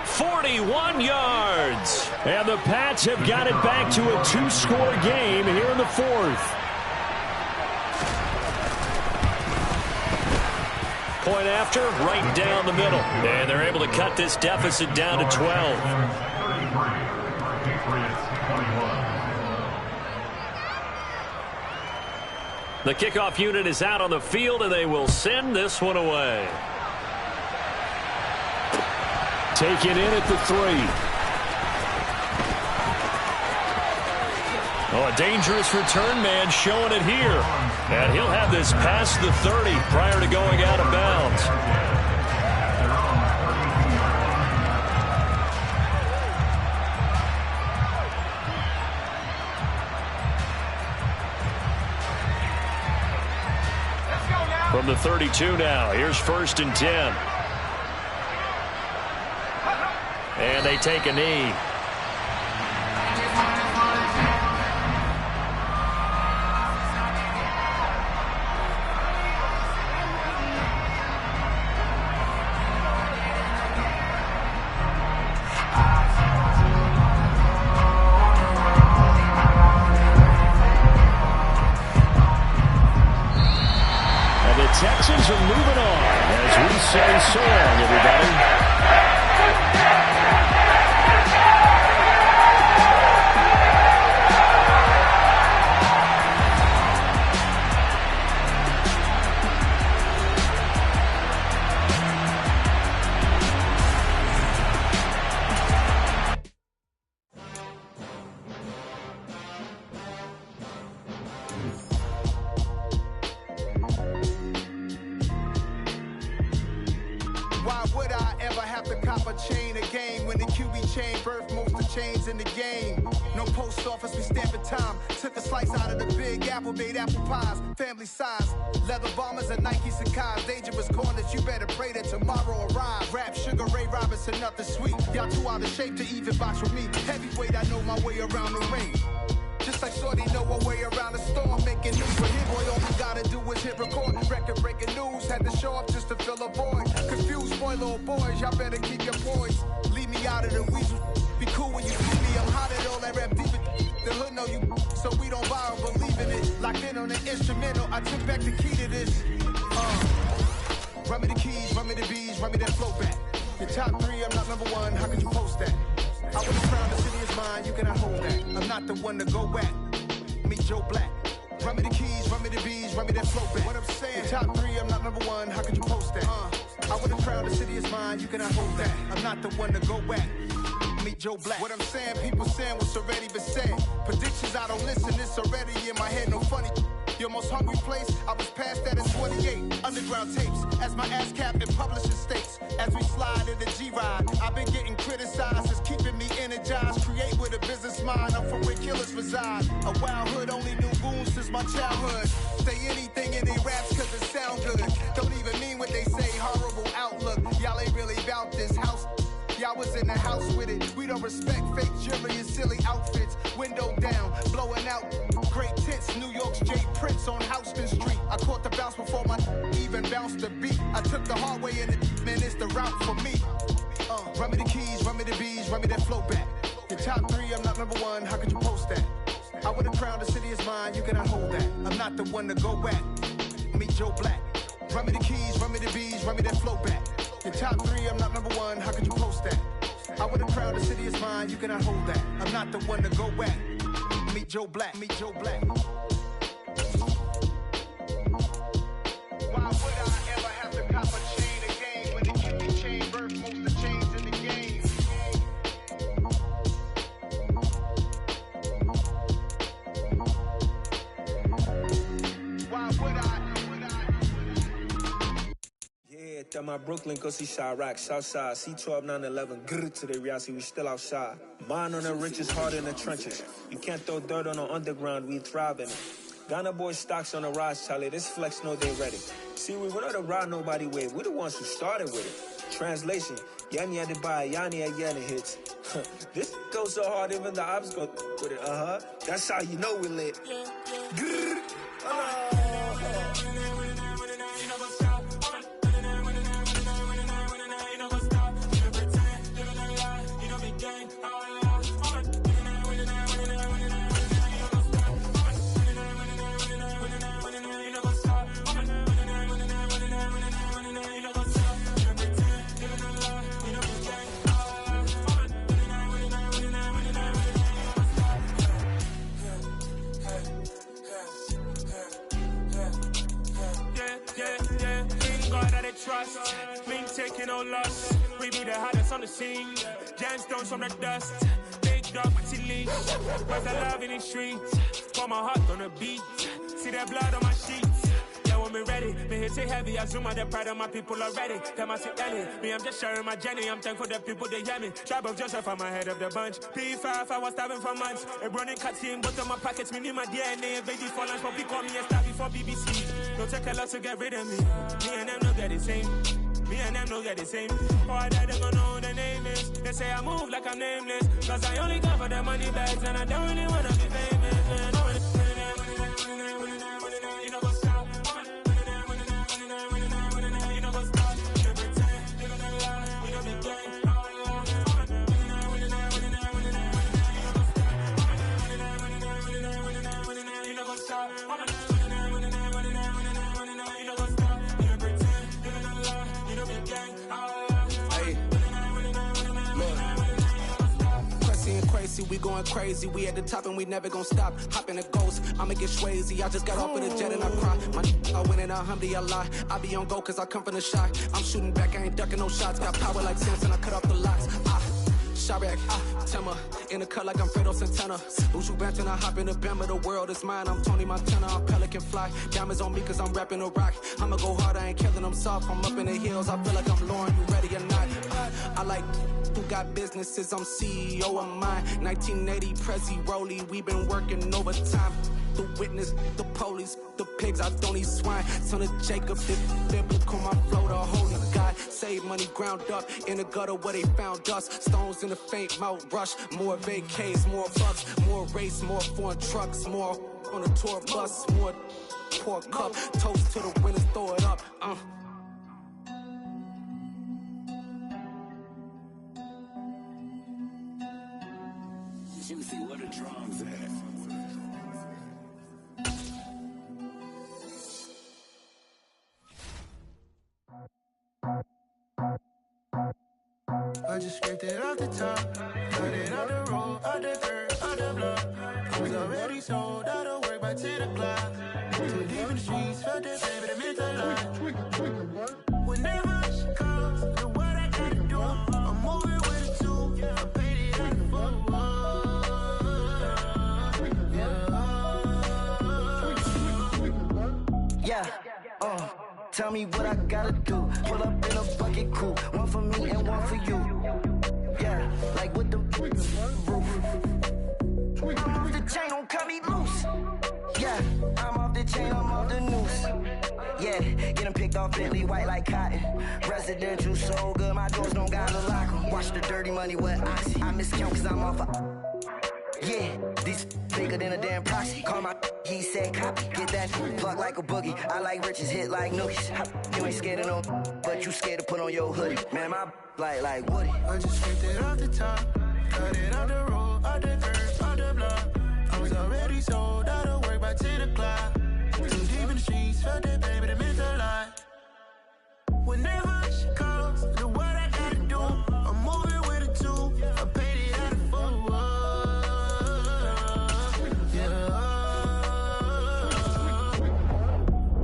41 yards. And the Pats have got it back to a 2-score game here in the 4th. Point after, right down the middle. And they're able to cut this deficit down to 12. The kickoff unit is out on the field, and they will send this one away. Taken in at the 3. Oh, a dangerous return man showing it here. And he'll have this past the 30 prior to going out of bounds. From the 32 now, here's 1st and 10. And they take a knee. Texans are moving on as we say so long, everybody. Why would I ever have to cop a chain a game when the QB chain birthed most of chains in the game? No post office, we stamping time. Took a slice out of the big apple, made apple pies, family size. Leather bombers and Nike Sacai's. Dangerous corners, you better pray that tomorrow arrives. Rap, Sugar Ray Robinson, nothing sweet. Y'all too out of shape to even box with me. Heavyweight, I know my way around the ring. Just like Shorty know a way around the storm. Making news for him, boy, all you gotta do is hit record. Record breaking news, had to show up just to fill a void. Confused boy, little boys, y'all better keep your poise. Leave me out of the weasel. Be cool when you see me, I'm hot at all that rap deep. Locked in on the instrumental, I took back the key to this. Run me the keys, run me the bees, run me that flow back. Your top 3, I'm not number 1, how could you post that? I was crowned, the city is mine, you cannot hold that. I'm not the one to go back. Meet Joe Black. Run me the keys, run me the bees, run me that flow back. What I'm saying, your top 3, I'm not number 1, how could you post that? I was crowned, the city is mine, you cannot hold that. I'm not the one to go back. Meet Joe Black. What I'm saying, people saying what's already been said. Predictions, I don't listen, it's already in my head, no funny. Your most hungry place, I was past that at 28. Underground tapes, as my ass capped in publishing states. As we slide in the G-Ride, I've been getting criticized, it's keeping me energized. Create with a business mind, I'm from where killers reside. A wild hood, only knew goons since my childhood. Say anything in they raps cause it sound good. Don't even mean what they say, horrible outlook. Y'all ain't really about this house. Y'all was in the house with it. We don't respect fake jewelry and silly outfits. Window down, blowing out great tits. New York's J. Prince on Houston Street. I caught the bounce before my even bounced the beat. I took the hard way in it, man, it's the route for me. Run me the keys, run me the bees, run me that flow back. Your top 3, I'm not number 1, how could you post that? I would have crowned, the city is mine, you cannot hold that. I'm not the one to go back. Meet Joe Black. Run me the keys, run me the bees, run me that flow back. Your top 3, I'm not number 1, how could you post that? I would have crowned, the city is mine, you cannot hold that. I'm not the one to go back. Meet Joe Black, meet Joe Black. Why would I ever have to cop a chain again when the kidney chain birth most of the chains in the game? Why would I? Yeah, tell my Brooklyn, go see Chirac, Southside, C12, 911, grrr to the reality, we still outside. Mine on the richest, heart in the trenches. You can't throw dirt on the underground, we thriving. Ghana boys stocks on the rise, Charlie, this flex know they ready. See, we were not to ride nobody with, we the ones who started with it. Translation, Yanni had to buy, Yanni had Yanni hits. This goes so hard, even the ops go with it, That's how you know we lit. Grrr, trust, we ain't taking no loss. We be the hottest on the scene. Gemstones from the dust. Big dog, but leash. Where's the love in the streets? Pour my heart on the beat. See that blood on my sheets. Yeah, when me ready, me hit it heavy. I zoom out the pride of my people already. Them I see Ellie. Me, I'm just sharing my journey. I'm thankful that people they hear me. Tribe of Joseph, I'm ahead of the bunch. P5, I was starving for months. A running cut team, but on my pockets, me need my DNA. Baby for lunch, but we call me a star before BBC. Don't take a lot to get rid of me. Me and them no get the same. Me and them no get the same. Oh, I died, they gon' know who the name is. They say I move like I'm nameless. Cause I only come for the money bags. And I don't really wanna be famous, man. You know what's up? You know what's up? You pretend, you don't lie. We don't be gang. You know what's up? Crazy, we going crazy. We at the top and we never gonna stop. Hop in a ghost, I'ma get swayzy. I just got off of the jet and I cry. I win in a Humvee, I lie. I be on go cause I come from the shot. I'm shooting back, I ain't ducking no shots. Got power like Samson, I cut off the locks. Chirac, Tema, in the cut like I'm Fredo Santana. Usual Banton, I hop in the Bama, the world is mine. I'm Tony Montana, I'm Pelican Fly. Diamonds on me cause I'm rapping a rock. I'ma go hard, I ain't killing them soft. I'm up in the hills, I feel like I'm Lauren, you ready or not? I like who got businesses, I'm CEO of mine. 1980 Prezi Rolly, we been working overtime. The witness, the police, the pigs, I don't eat swine. Son of Jacob, this biblical, my flow, the holy God. Save money ground up in the gutter where they found us. Stones in the faint mouth rush. More vacays, more bucks, more race, more foreign trucks, more on a tour bus, more pour cup. Toast to the winners, throw it up. You see what the drums at. sold out of work by 10 o'clock. Too deep in the streets, felt that baby, that meant a lot. Whenever she calls, the what I gotta do, I'm moving with it too. I paid it out the full. Yeah, tell me what I gotta do. Pull up in a bucket coupe, one for me and one for you. Yeah, like with the roof. I'm off the chain, don't cut me loose. Yeah, I'm off the chain, I'm off the noose. Yeah, getting picked off Bentley, white like cotton. Residential so good, my doors don't got a lock 'em. Watch the dirty money with Oxy. I miscount cause I'm off a... Yeah, these bigger than a damn proxy. Call my he said copy. Get that plug like a boogie. I like riches, hit like nookies. You ain't scared of no, but you scared to put on your hoodie. Man, my like Woody. I just scraped it off the top, cut it out the road, out the curb, out the block. I was already sold out of work by 10 o'clock. Too deep in the streets, felt that baby, that meant a lot. Whenever she calls, the what I gotta do, I'm moving with it too. I paid it out of full.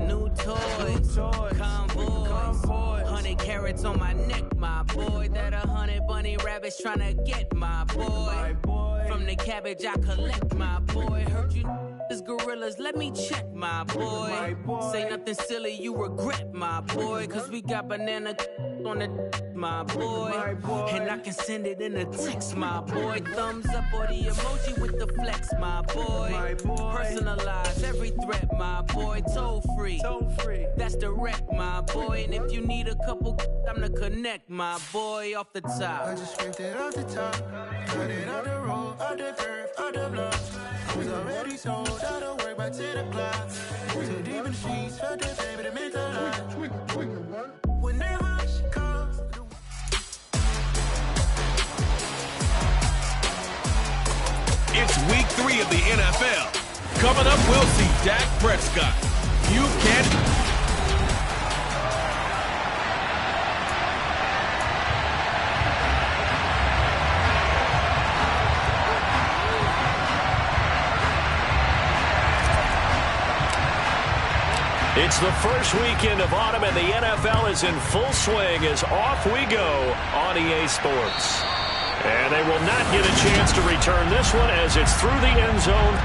New toys, convoys, 100 carats on my neck, my boy. That 100 bunny rabbits tryna get my boy. From the cabbage I collect, my boy. Heard you is gorillas, let me check, my boy. Say nothing silly, you regret, my boy. Cause we got banana on the my boy. And I can send it in a text, my boy. Thumbs up or the emoji with the flex, my boy. Personalize every threat, my boy. Toll free, that's direct, my boy. And if you need a couple, I'm the connect, my boy. Off the top, I just scraped it off the top, cut it out the road, out the curve, out the block. I was already sold out of work by 10 o'clock. Too deep in the streets, felt that baby, that meant a lot. Whenever she calls. It's week 3 of the NFL. Coming up, we'll see Dak Prescott. You can't... It's the first weekend of autumn, and the NFL is in full swing as off we go on EA Sports. And they will not get a chance to return this one as it's through the end zone.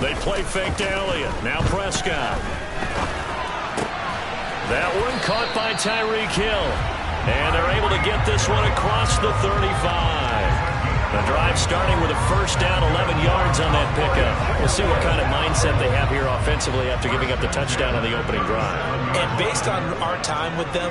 They play fake to Elliott. Now Prescott. That one caught by Tyreek Hill. And they're able to get this one across the 35. The drive starting with a first down, 11 yards on that pickup. We'll see what kind of mindset they have here offensively after giving up the touchdown on the opening drive. And based on our time with them,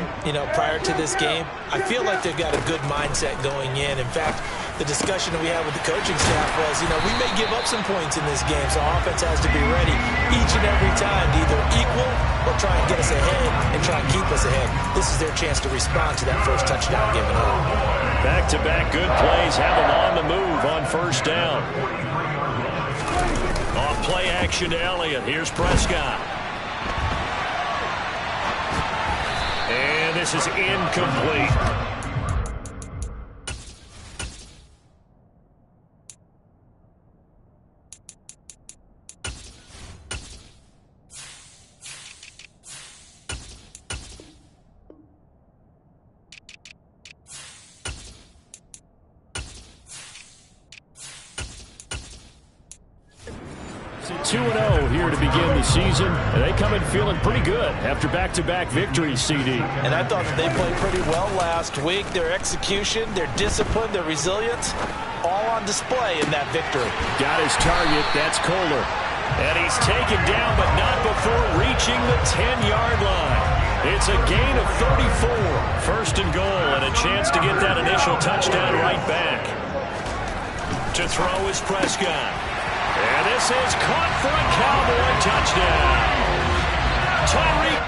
prior to this game, I feel like they've got a good mindset going in. In fact, the discussion that we had with the coaching staff was, we may give up some points in this game, so our offense has to be ready each and every time to either equal or try and get us ahead and try and keep us ahead. This is their chance to respond to that first touchdown given up. Back-to-back good plays have them on the move on first down. Off play action to Elliott. Here's Prescott. And this is incomplete. It's 2-0 here to begin the season, and they come in feeling pretty good after back-to-back victories, CD. And I thought that they played pretty well last week. Their execution, their discipline, their resilience, all on display in that victory. Got his target. That's Kohler. And he's taken down, but not before reaching the 10-yard line. It's a gain of 34. First and goal, and a chance to get that initial touchdown right back. To throw is Prescott. And this is caught for a Cowboy touchdown. Tyreek.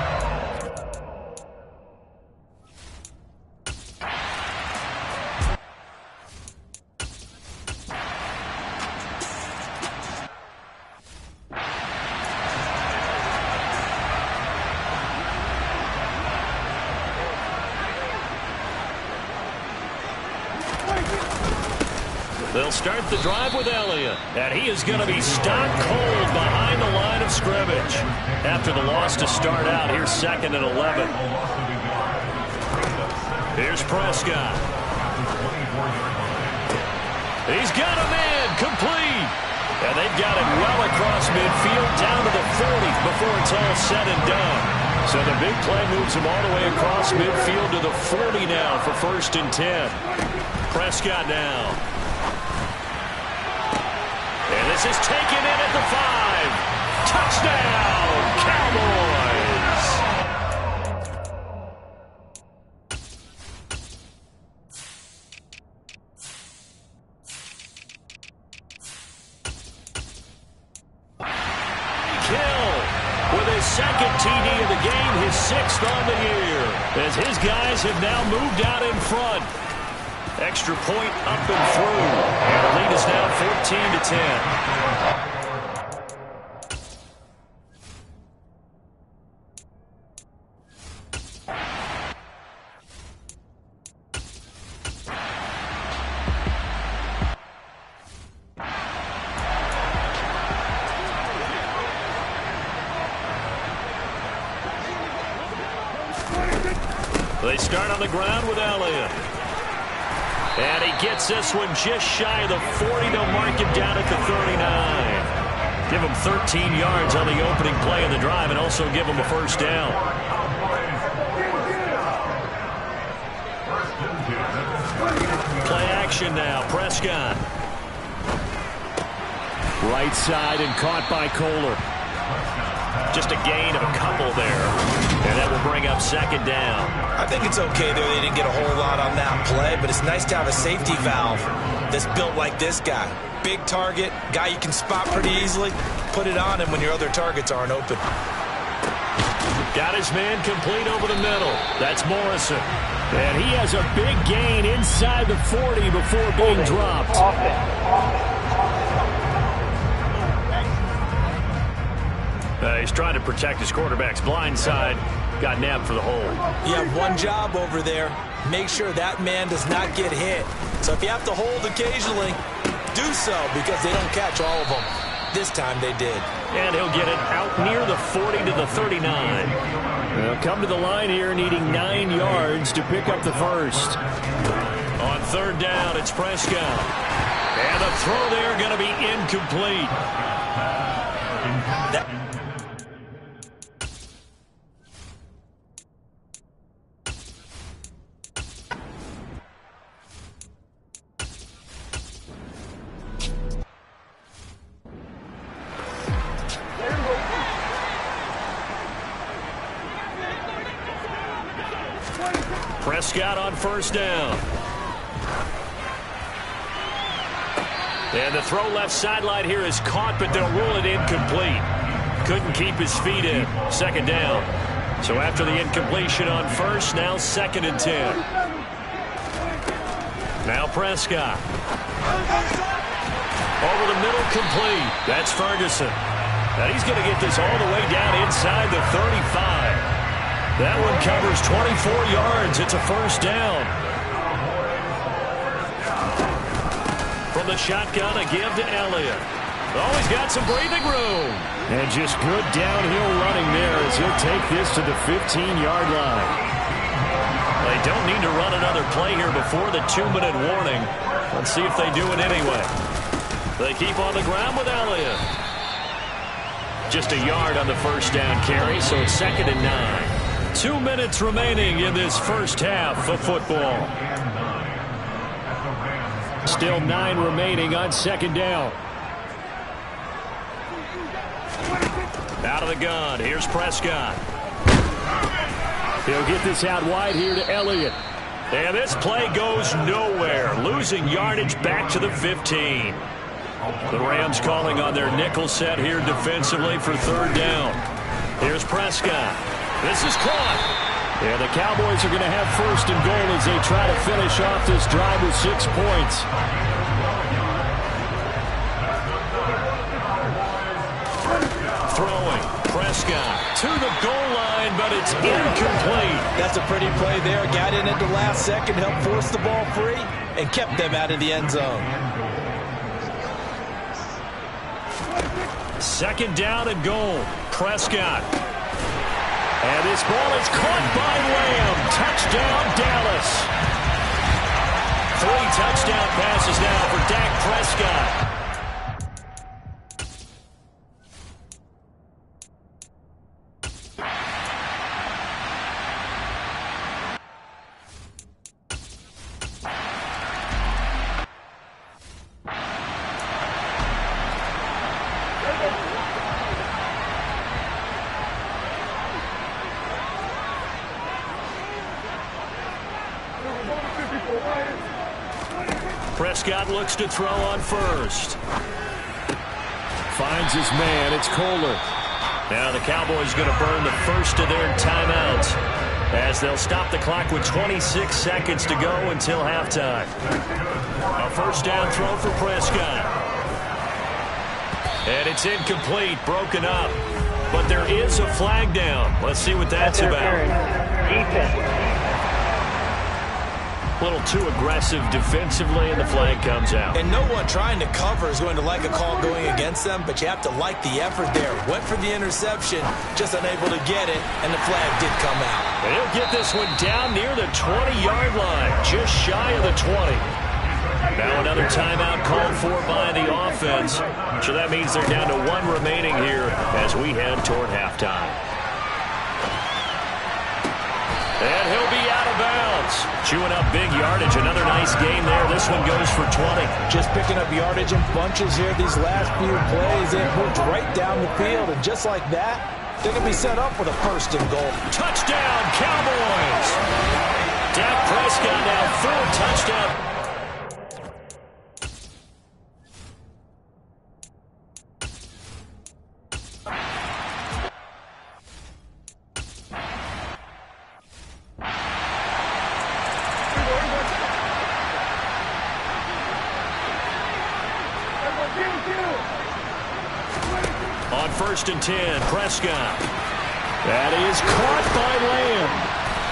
They'll start the drive with Elliott, and he is going to be stopped cold behind the line of scrimmage. After the loss to start out, here's 2nd and 11. Here's Prescott. He's got a man complete. And they've got it well across midfield down to the 40 before it's all said and done. So the big play moves him all the way across midfield to the 40 now for 1st and 10. Prescott now. And this is taken in at the 5. Touchdown, Cowboys! Kill with his 2nd TD of the game, his 6th on the year, as his guys have now moved out in front. Extra point up and through. And the lead is now 14-10. They start on the ground with Elliott. And he gets this one just shy of the 40. They'll mark him down at the 39. Give him 13 yards on the opening play of the drive and also give him a 1st down. Play action now. Prescott. Right side and caught by Kohler. Just a gain of a couple there. And that will bring up 2nd down. I think it's okay there. They didn't get a whole lot on that play, but it's nice to have a safety valve that's built like this guy. Big target, guy you can spot pretty easily. Put it on him when your other targets aren't open. Got his man complete over the middle. That's Morrison. And he has a big gain inside the 40 before being dropped. He's trying to protect his quarterback's blind side. Got nabbed for the hold. You have one job over there. Make sure that man does not get hit. So if you have to hold occasionally, do so, because they don't catch all of them. This time they did. And he'll get it out near the 40 to the 39. They'll come to the line here needing 9 yards to pick up the 1st. On 3rd down, it's Prescott. And the throw there going to be incomplete. Prescott on 1st down. And the throw left sideline here is caught, but they'll rule it incomplete. Couldn't keep his feet in. 2nd down. So after the incompletion on 1st, now 2nd and 10. Now Prescott. Over the middle, complete. That's Ferguson. And he's going to get this all the way down inside the 35. That one covers 24 yards. It's a 1st down. From the shotgun, a give to Elliott. Oh, he's got some breathing room. And just good downhill running there as he'll take this to the 15-yard line. They don't need to run another play here before the 2-minute warning. Let's see if they do it anyway. They keep on the ground with Elliott. Just a yard on the 1st down carry, so it's 2nd and 9. 2 minutes remaining in this 1st half of football. Still 9 remaining on 2nd down. Out of the gun. Here's Prescott. He'll get this out wide here to Elliott. And this play goes nowhere. Losing yardage back to the 15. The Rams calling on their nickel set here defensively for 3rd down. Here's Prescott. This is caught. Yeah, the Cowboys are going to have 1st and goal as they try to finish off this drive with 6 points. Throwing. Prescott to the goal line, but it's incomplete. That's a pretty play there. Got in at the last second, helped force the ball free, and kept them out of the end zone. Second down and goal. Prescott. And this ball is caught by Lamb. Touchdown, Dallas. 3 touchdown passes now for Dak Prescott. Prescott looks to throw on first. Finds his man. It's Kohler. Now the Cowboys going to burn the first of their timeouts as they'll stop the clock with 26 seconds to go until halftime. A first down throw for Prescott. And it's incomplete, broken up. But there is a flag down. Let's see what that's about. Defense. A little too aggressive defensively, and the flag comes out. And no one trying to cover is going to like a call going against them, but you have to like the effort there. Went for the interception, just unable to get it, and the flag did come out. And he'll get this one down near the 20-yard line, just shy of the 20. Now another timeout called for by the offense. So that means they're down to 1 remaining here as we head toward halftime. And he'll be out of bounds. Chewing up big yardage. Another nice gain there. This one goes for 20. Just picking up yardage in bunches here these last few plays. They moved right down the field, and just like that, they can be set up with a first and goal. Touchdown, Cowboys! Dak Prescott now 4 touchdowns. On 1st and 10, Prescott. That is caught by Lamb.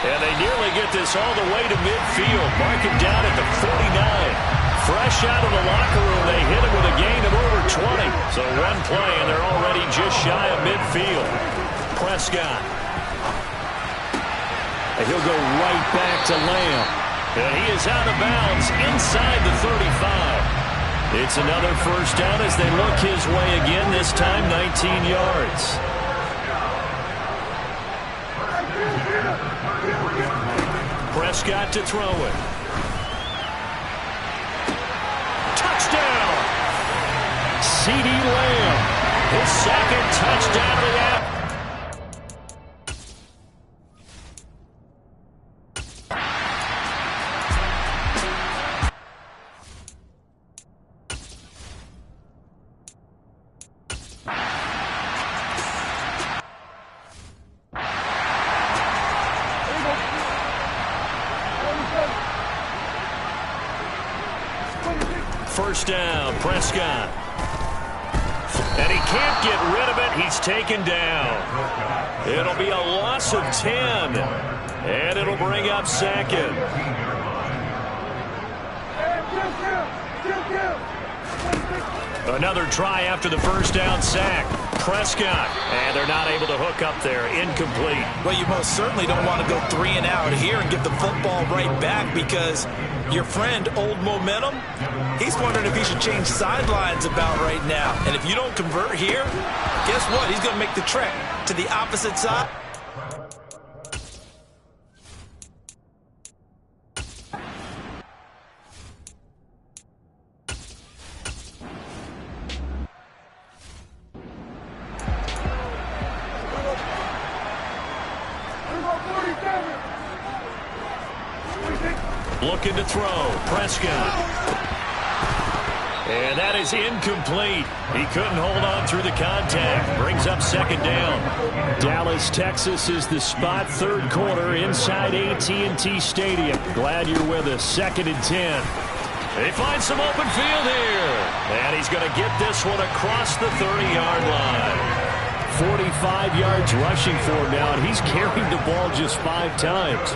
And they nearly get this all the way to midfield. Mark it down at the 49. Fresh out of the locker room, they hit him with a gain of over 20. So 1 play, and they're already just shy of midfield. Prescott. And he'll go right back to Lamb. And he is out of bounds inside the 35. It's another first down as they look his way again, this time 19 yards. Prescott to throw it. Touchdown! CeeDee Lamb, his 2nd touchdown of the app. First down, Prescott. And he can't get rid of it. He's taken down. It'll be a loss of 10. And it'll bring up 2nd. Another try after the first down sack. Prescott. And they're not able to hook up there. Incomplete. Well, you most certainly don't want to go 3 and out here and give the football right back, because your friend, Old Momentum, he's wondering if he should change sidelines about right now. And if you don't convert here, guess what? He's going to make the trek to the opposite side. Looking to throw. Prescott. And that is incomplete. He couldn't hold on through the contact. Brings up 2nd down. Dallas, Texas is the spot. 3rd quarter inside AT&T Stadium. Glad you're with us. 2nd and 10. They find some open field here. And he's going to get this one across the 30-yard line. 45 yards rushing for him now, and he's carried the ball just 5 times.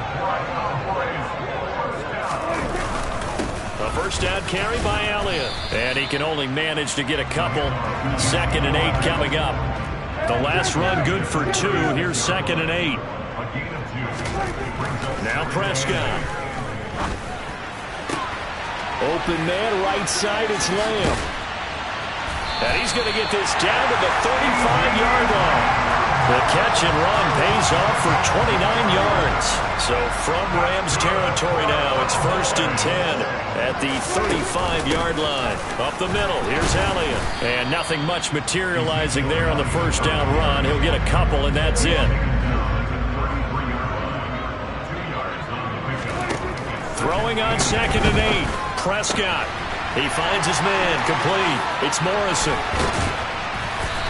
A first down carry by Elliott. And he can only manage to get a couple. 2nd and 8 coming up. The last run good for 2. Here's 2nd and 8. Now Prescott. Open man, right side, it's Lamb. And he's going to get this down to the 35-yard line. The catch and run pays off for 29 yards. So from Rams territory now, it's 1st and 10 at the 35-yard line. Up the middle, here's Elliott. And nothing much materializing there on the first down run. He'll get a couple, and that's it. Throwing on 2nd and 8. Prescott. He finds his man, complete. It's Morrison.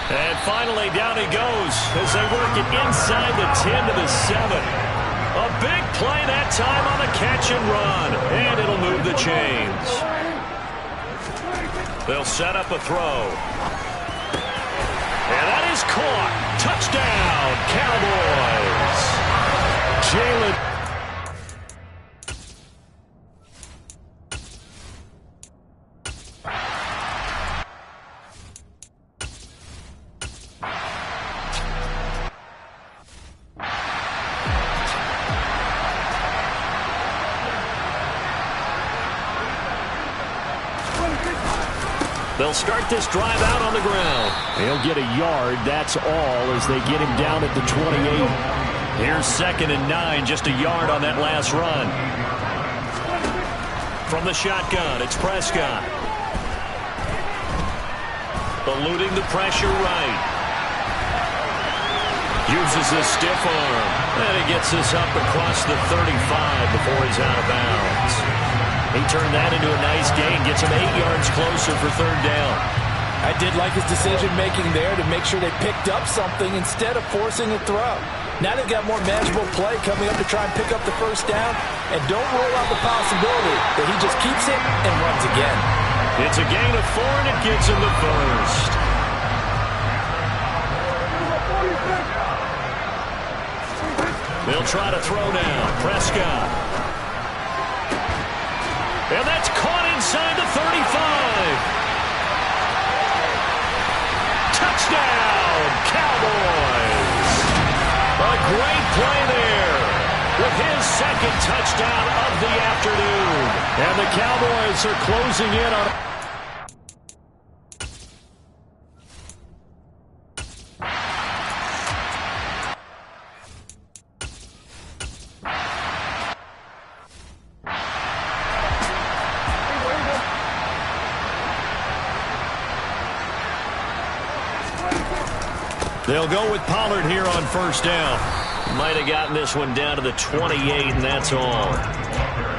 And finally, down he goes as they work it inside the 10 to the 7. A big play that time on the catch and run. And it'll move the chains. They'll set up a throw. And that is caught. Touchdown, Cowboys. Jalen. They'll start this drive out on the ground. He'll get a yard, that's all, as they get him down at the 28. Here's 2nd and 9, just a yard on that last run. From the shotgun, it's Prescott. Eluding the pressure right. Uses the stiff arm. And he gets this up across the 35 before he's out of bounds. He turned that into a nice gain, gets him 8 yards closer for 3rd down. I did like his decision-making there to make sure they picked up something instead of forcing a throw. Now they've got more manageable play coming up to try and pick up the first down, and don't rule out the possibility that he just keeps it and runs again. It's a gain of 4, and it gets him the first. They'll try to throw now. Prescott. And that's caught inside the 35. Touchdown, Cowboys. A great play there with his 2nd touchdown of the afternoon. And the Cowboys are closing in on it. They'll go with Pollard here on 1st down. Might have gotten this one down to the 28, and that's all.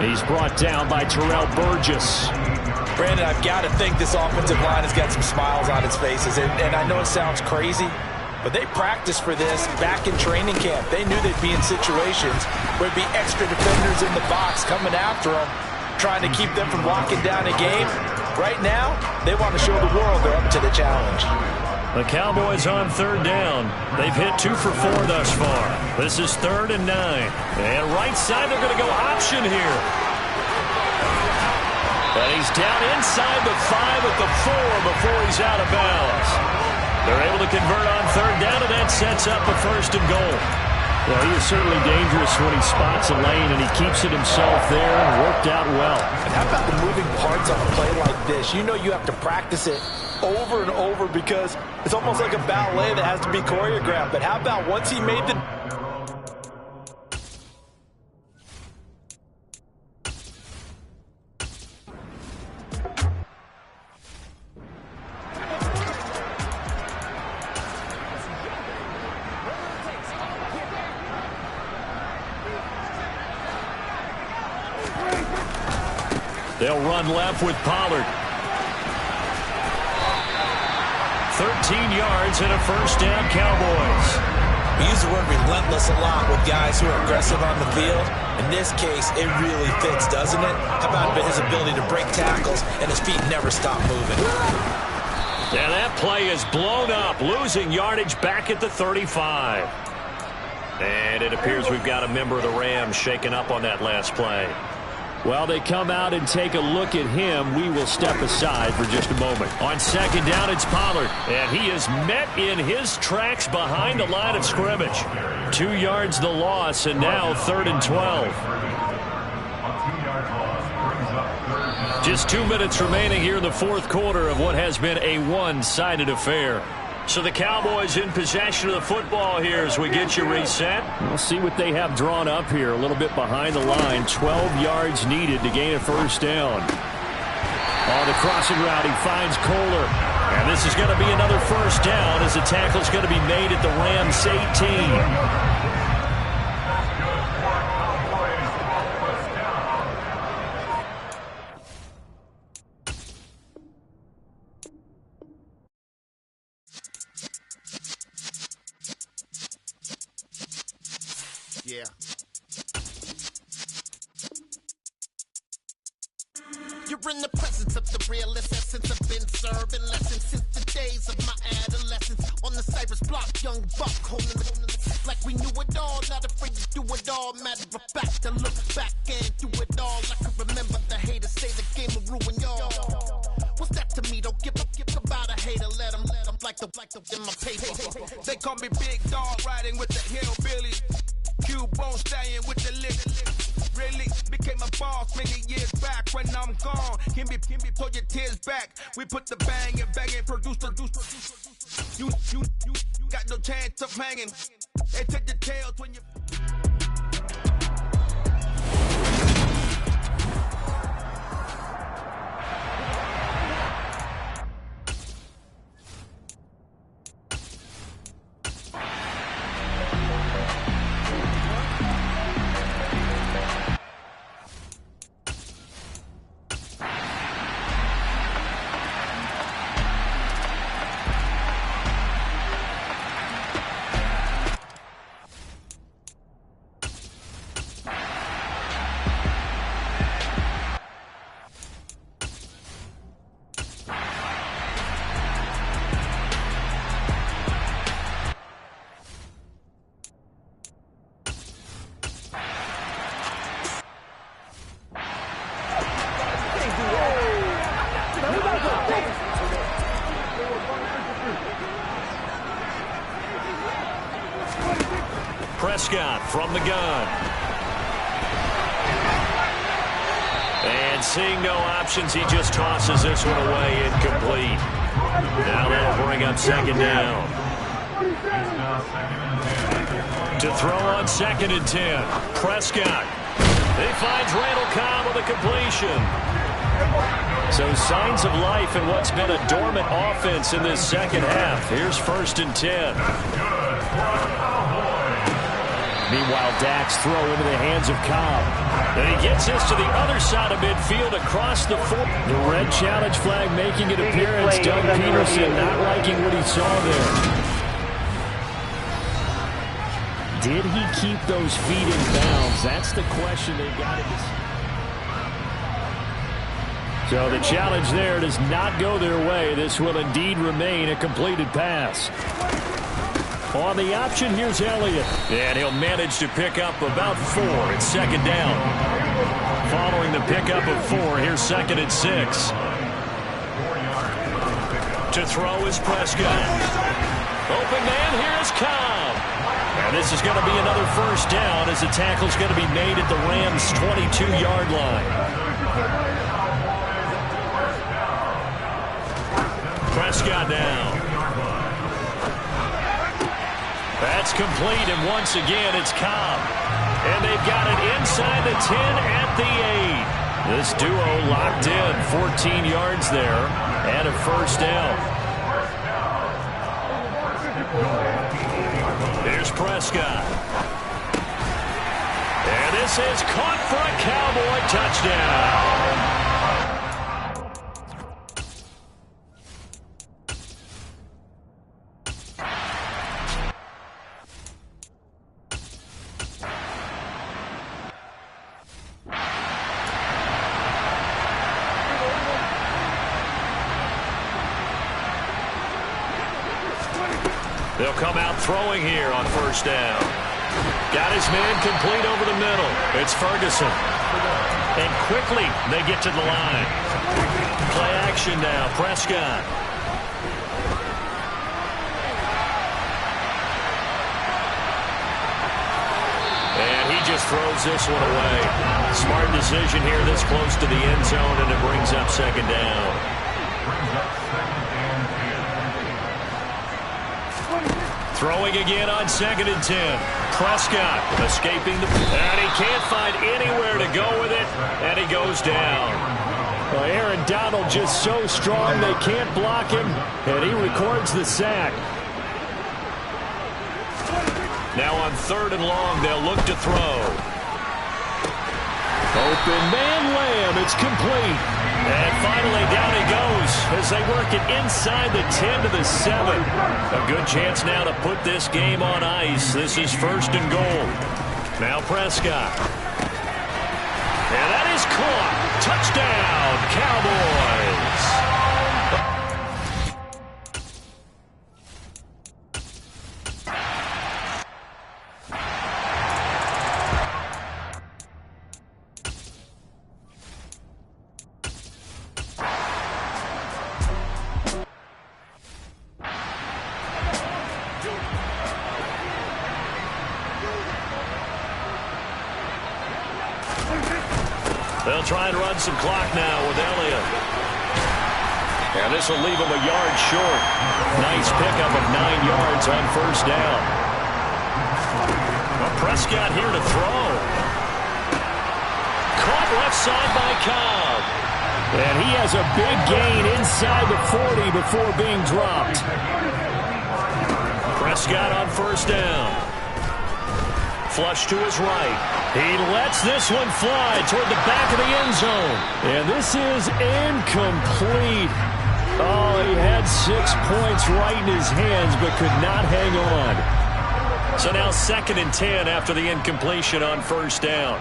He's brought down by Terrell Burgess. Brandon, I've got to think this offensive line has got some smiles on its faces. And I know it sounds crazy, but they practiced for this back in training camp. They knew they'd be in situations where there'd be extra defenders in the box coming after them, trying to keep them from locking down a game. Right now, they want to show the world they're up to the challenge. The Cowboys on 3rd down. They've hit 2 for 4 thus far. This is 3rd and 9. And right side, they're going to go option here. And he's down inside the 5 at the 4 before he's out of bounds. They're able to convert on 3rd down, and that sets up a 1st and goal. Well, he is certainly dangerous when he spots a lane, and he keeps it himself there and worked out well. And how about the moving parts on a play like this? You know you have to practice it over and over because it's almost like a ballet that has to be choreographed. But how about once he made the... They'll run left with Pollard. 13 yards and a 1st down, Cowboys. We use the word relentless a lot with guys who are aggressive on the field. In this case, it really fits, doesn't it? How about his ability to break tackles and his feet never stop moving? And that play is blown up, losing yardage back at the 35. And it appears we've got a member of the Rams shaken up on that last play. Well, they come out and take a look at him. We will step aside for just a moment. On second down, it's Pollard. And he is met in his tracks behind the line of scrimmage. 2 yards the loss, and now 3rd and 12. Just 2 minutes remaining here in the fourth quarter of what has been a one-sided affair. So the Cowboys in possession of the football here as we get you reset. We'll see what they have drawn up here. A little bit behind the line. 12 yards needed to gain a first down. On the crossing route, he finds Kohler. And this is going to be another first down as the tackle is going to be made at the Rams 18. Yeah. You're in the presence of the realest essence. I've been serving lessons since the days of my adolescence. On the Cypress block, young buck holding the like we knew it all, not afraid to do it all. Matter of fact, I look back and do it all. I can remember the haters say the game will ruin y'all. What's that to me? Don't give about a hater. Let them like the in my paper. They call me Big Dog, riding with the hillbillies. Q-Bone staying with the lick. Really became a boss many years back. When I'm gone, can be pull your tears back. We put the bang and bang and produce. You got no chance of hanging. They take the tails when you. Prescott from the gun. And seeing no options, he just tosses this one away, incomplete. Now that'll bring up second down. To throw on 2nd and 10. Prescott. He finds Randall Cobb with a completion. So signs of life in what's been a dormant offense in this second half. Here's 1st and 10. Meanwhile, Dak's throw into the hands of Cobb. And he gets this to the other side of midfield across the 4. The red challenge flag making an appearance. Doug Peterson not liking what he saw there. Did he keep those feet in bounds? That's the question they've got to decide. So the challenge there does not go their way. This will indeed remain a completed pass. On the option, here's Elliott. And he'll manage to pick up about 4. It's 2nd down. Following the pickup of 4, here's 2nd and 6. To throw is Prescott. Open man, here's Cobb. And this is going to be another first down as the tackle's going to be made at the Rams' 22-yard line. Prescott now. That's complete, and once again, it's Cobb. And they've got it inside the 10 at the 8. This duo locked in, 14 yards there, and a first down. Here's Prescott. And this is caught for a Cowboy touchdown. They'll come out throwing here on first down. Got his man complete over the middle. It's Ferguson. And quickly they get to the line. Play action now, Prescott. And he just throws this one away. Smart decision here this close to the end zone, and it brings up second down. Throwing again on 2nd and 10. Prescott escaping and he can't find anywhere to go with it, and he goes down. Well, Aaron Donald just so strong they can't block him, and he records the sack. Now on 3rd and long, they'll look to throw. Open man Lamb, it's complete. And finally down he goes as they work it inside the 10 to the 7. A good chance now to put this game on ice. This is 1st and goal. Now Prescott. And that is caught. Touchdown, Cowboys. They'll try and run some clock now with Elliott. And this will leave him a yard short. Nice pickup of 9 yards on 1st down. Well, Prescott here to throw. Caught left side by Cobb. And he has a big gain inside the 40 before being dropped. Prescott on 1st down. Flush to his right. He lets this one fly toward the back of the end zone. And this is incomplete. Oh, he had 6 points right in his hands but could not hang on. So now 2nd and 10 after the incompletion on 1st down.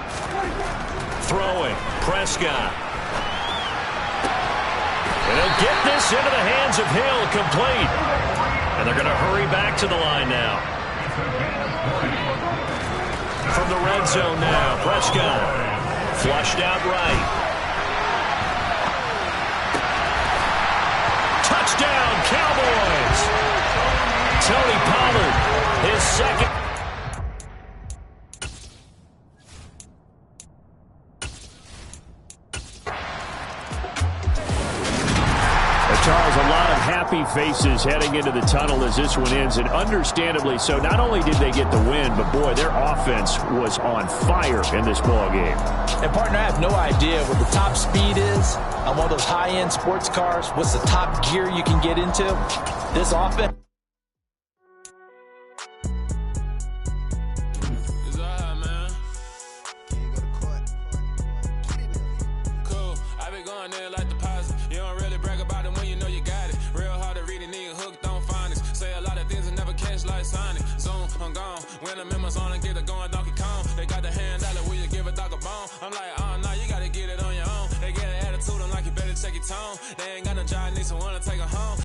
Throwing. Prescott. And he'll get this into the hands of Hill, complete. And they're going to hurry back to the line now. From the red zone now, Prescott. Flushed out right. Touchdown, Cowboys. Tony Pollard, his second. Charles, a lot of happy faces heading into the tunnel as this one ends, and understandably so. Not only did they get the win, but boy, their offense was on fire in this ball game. And partner, I have no idea what the top speed is on one of those high-end sports cars. What's the top gear you can get into? This offense. When I'm in my zone and get it going Donkey Kong, they got the hand out like, will you give a dog a bone? I'm like, oh, no, you gotta get it on your own. They get an attitude, I'm like, you better check your tone. They ain't got no job, need someone to take her home.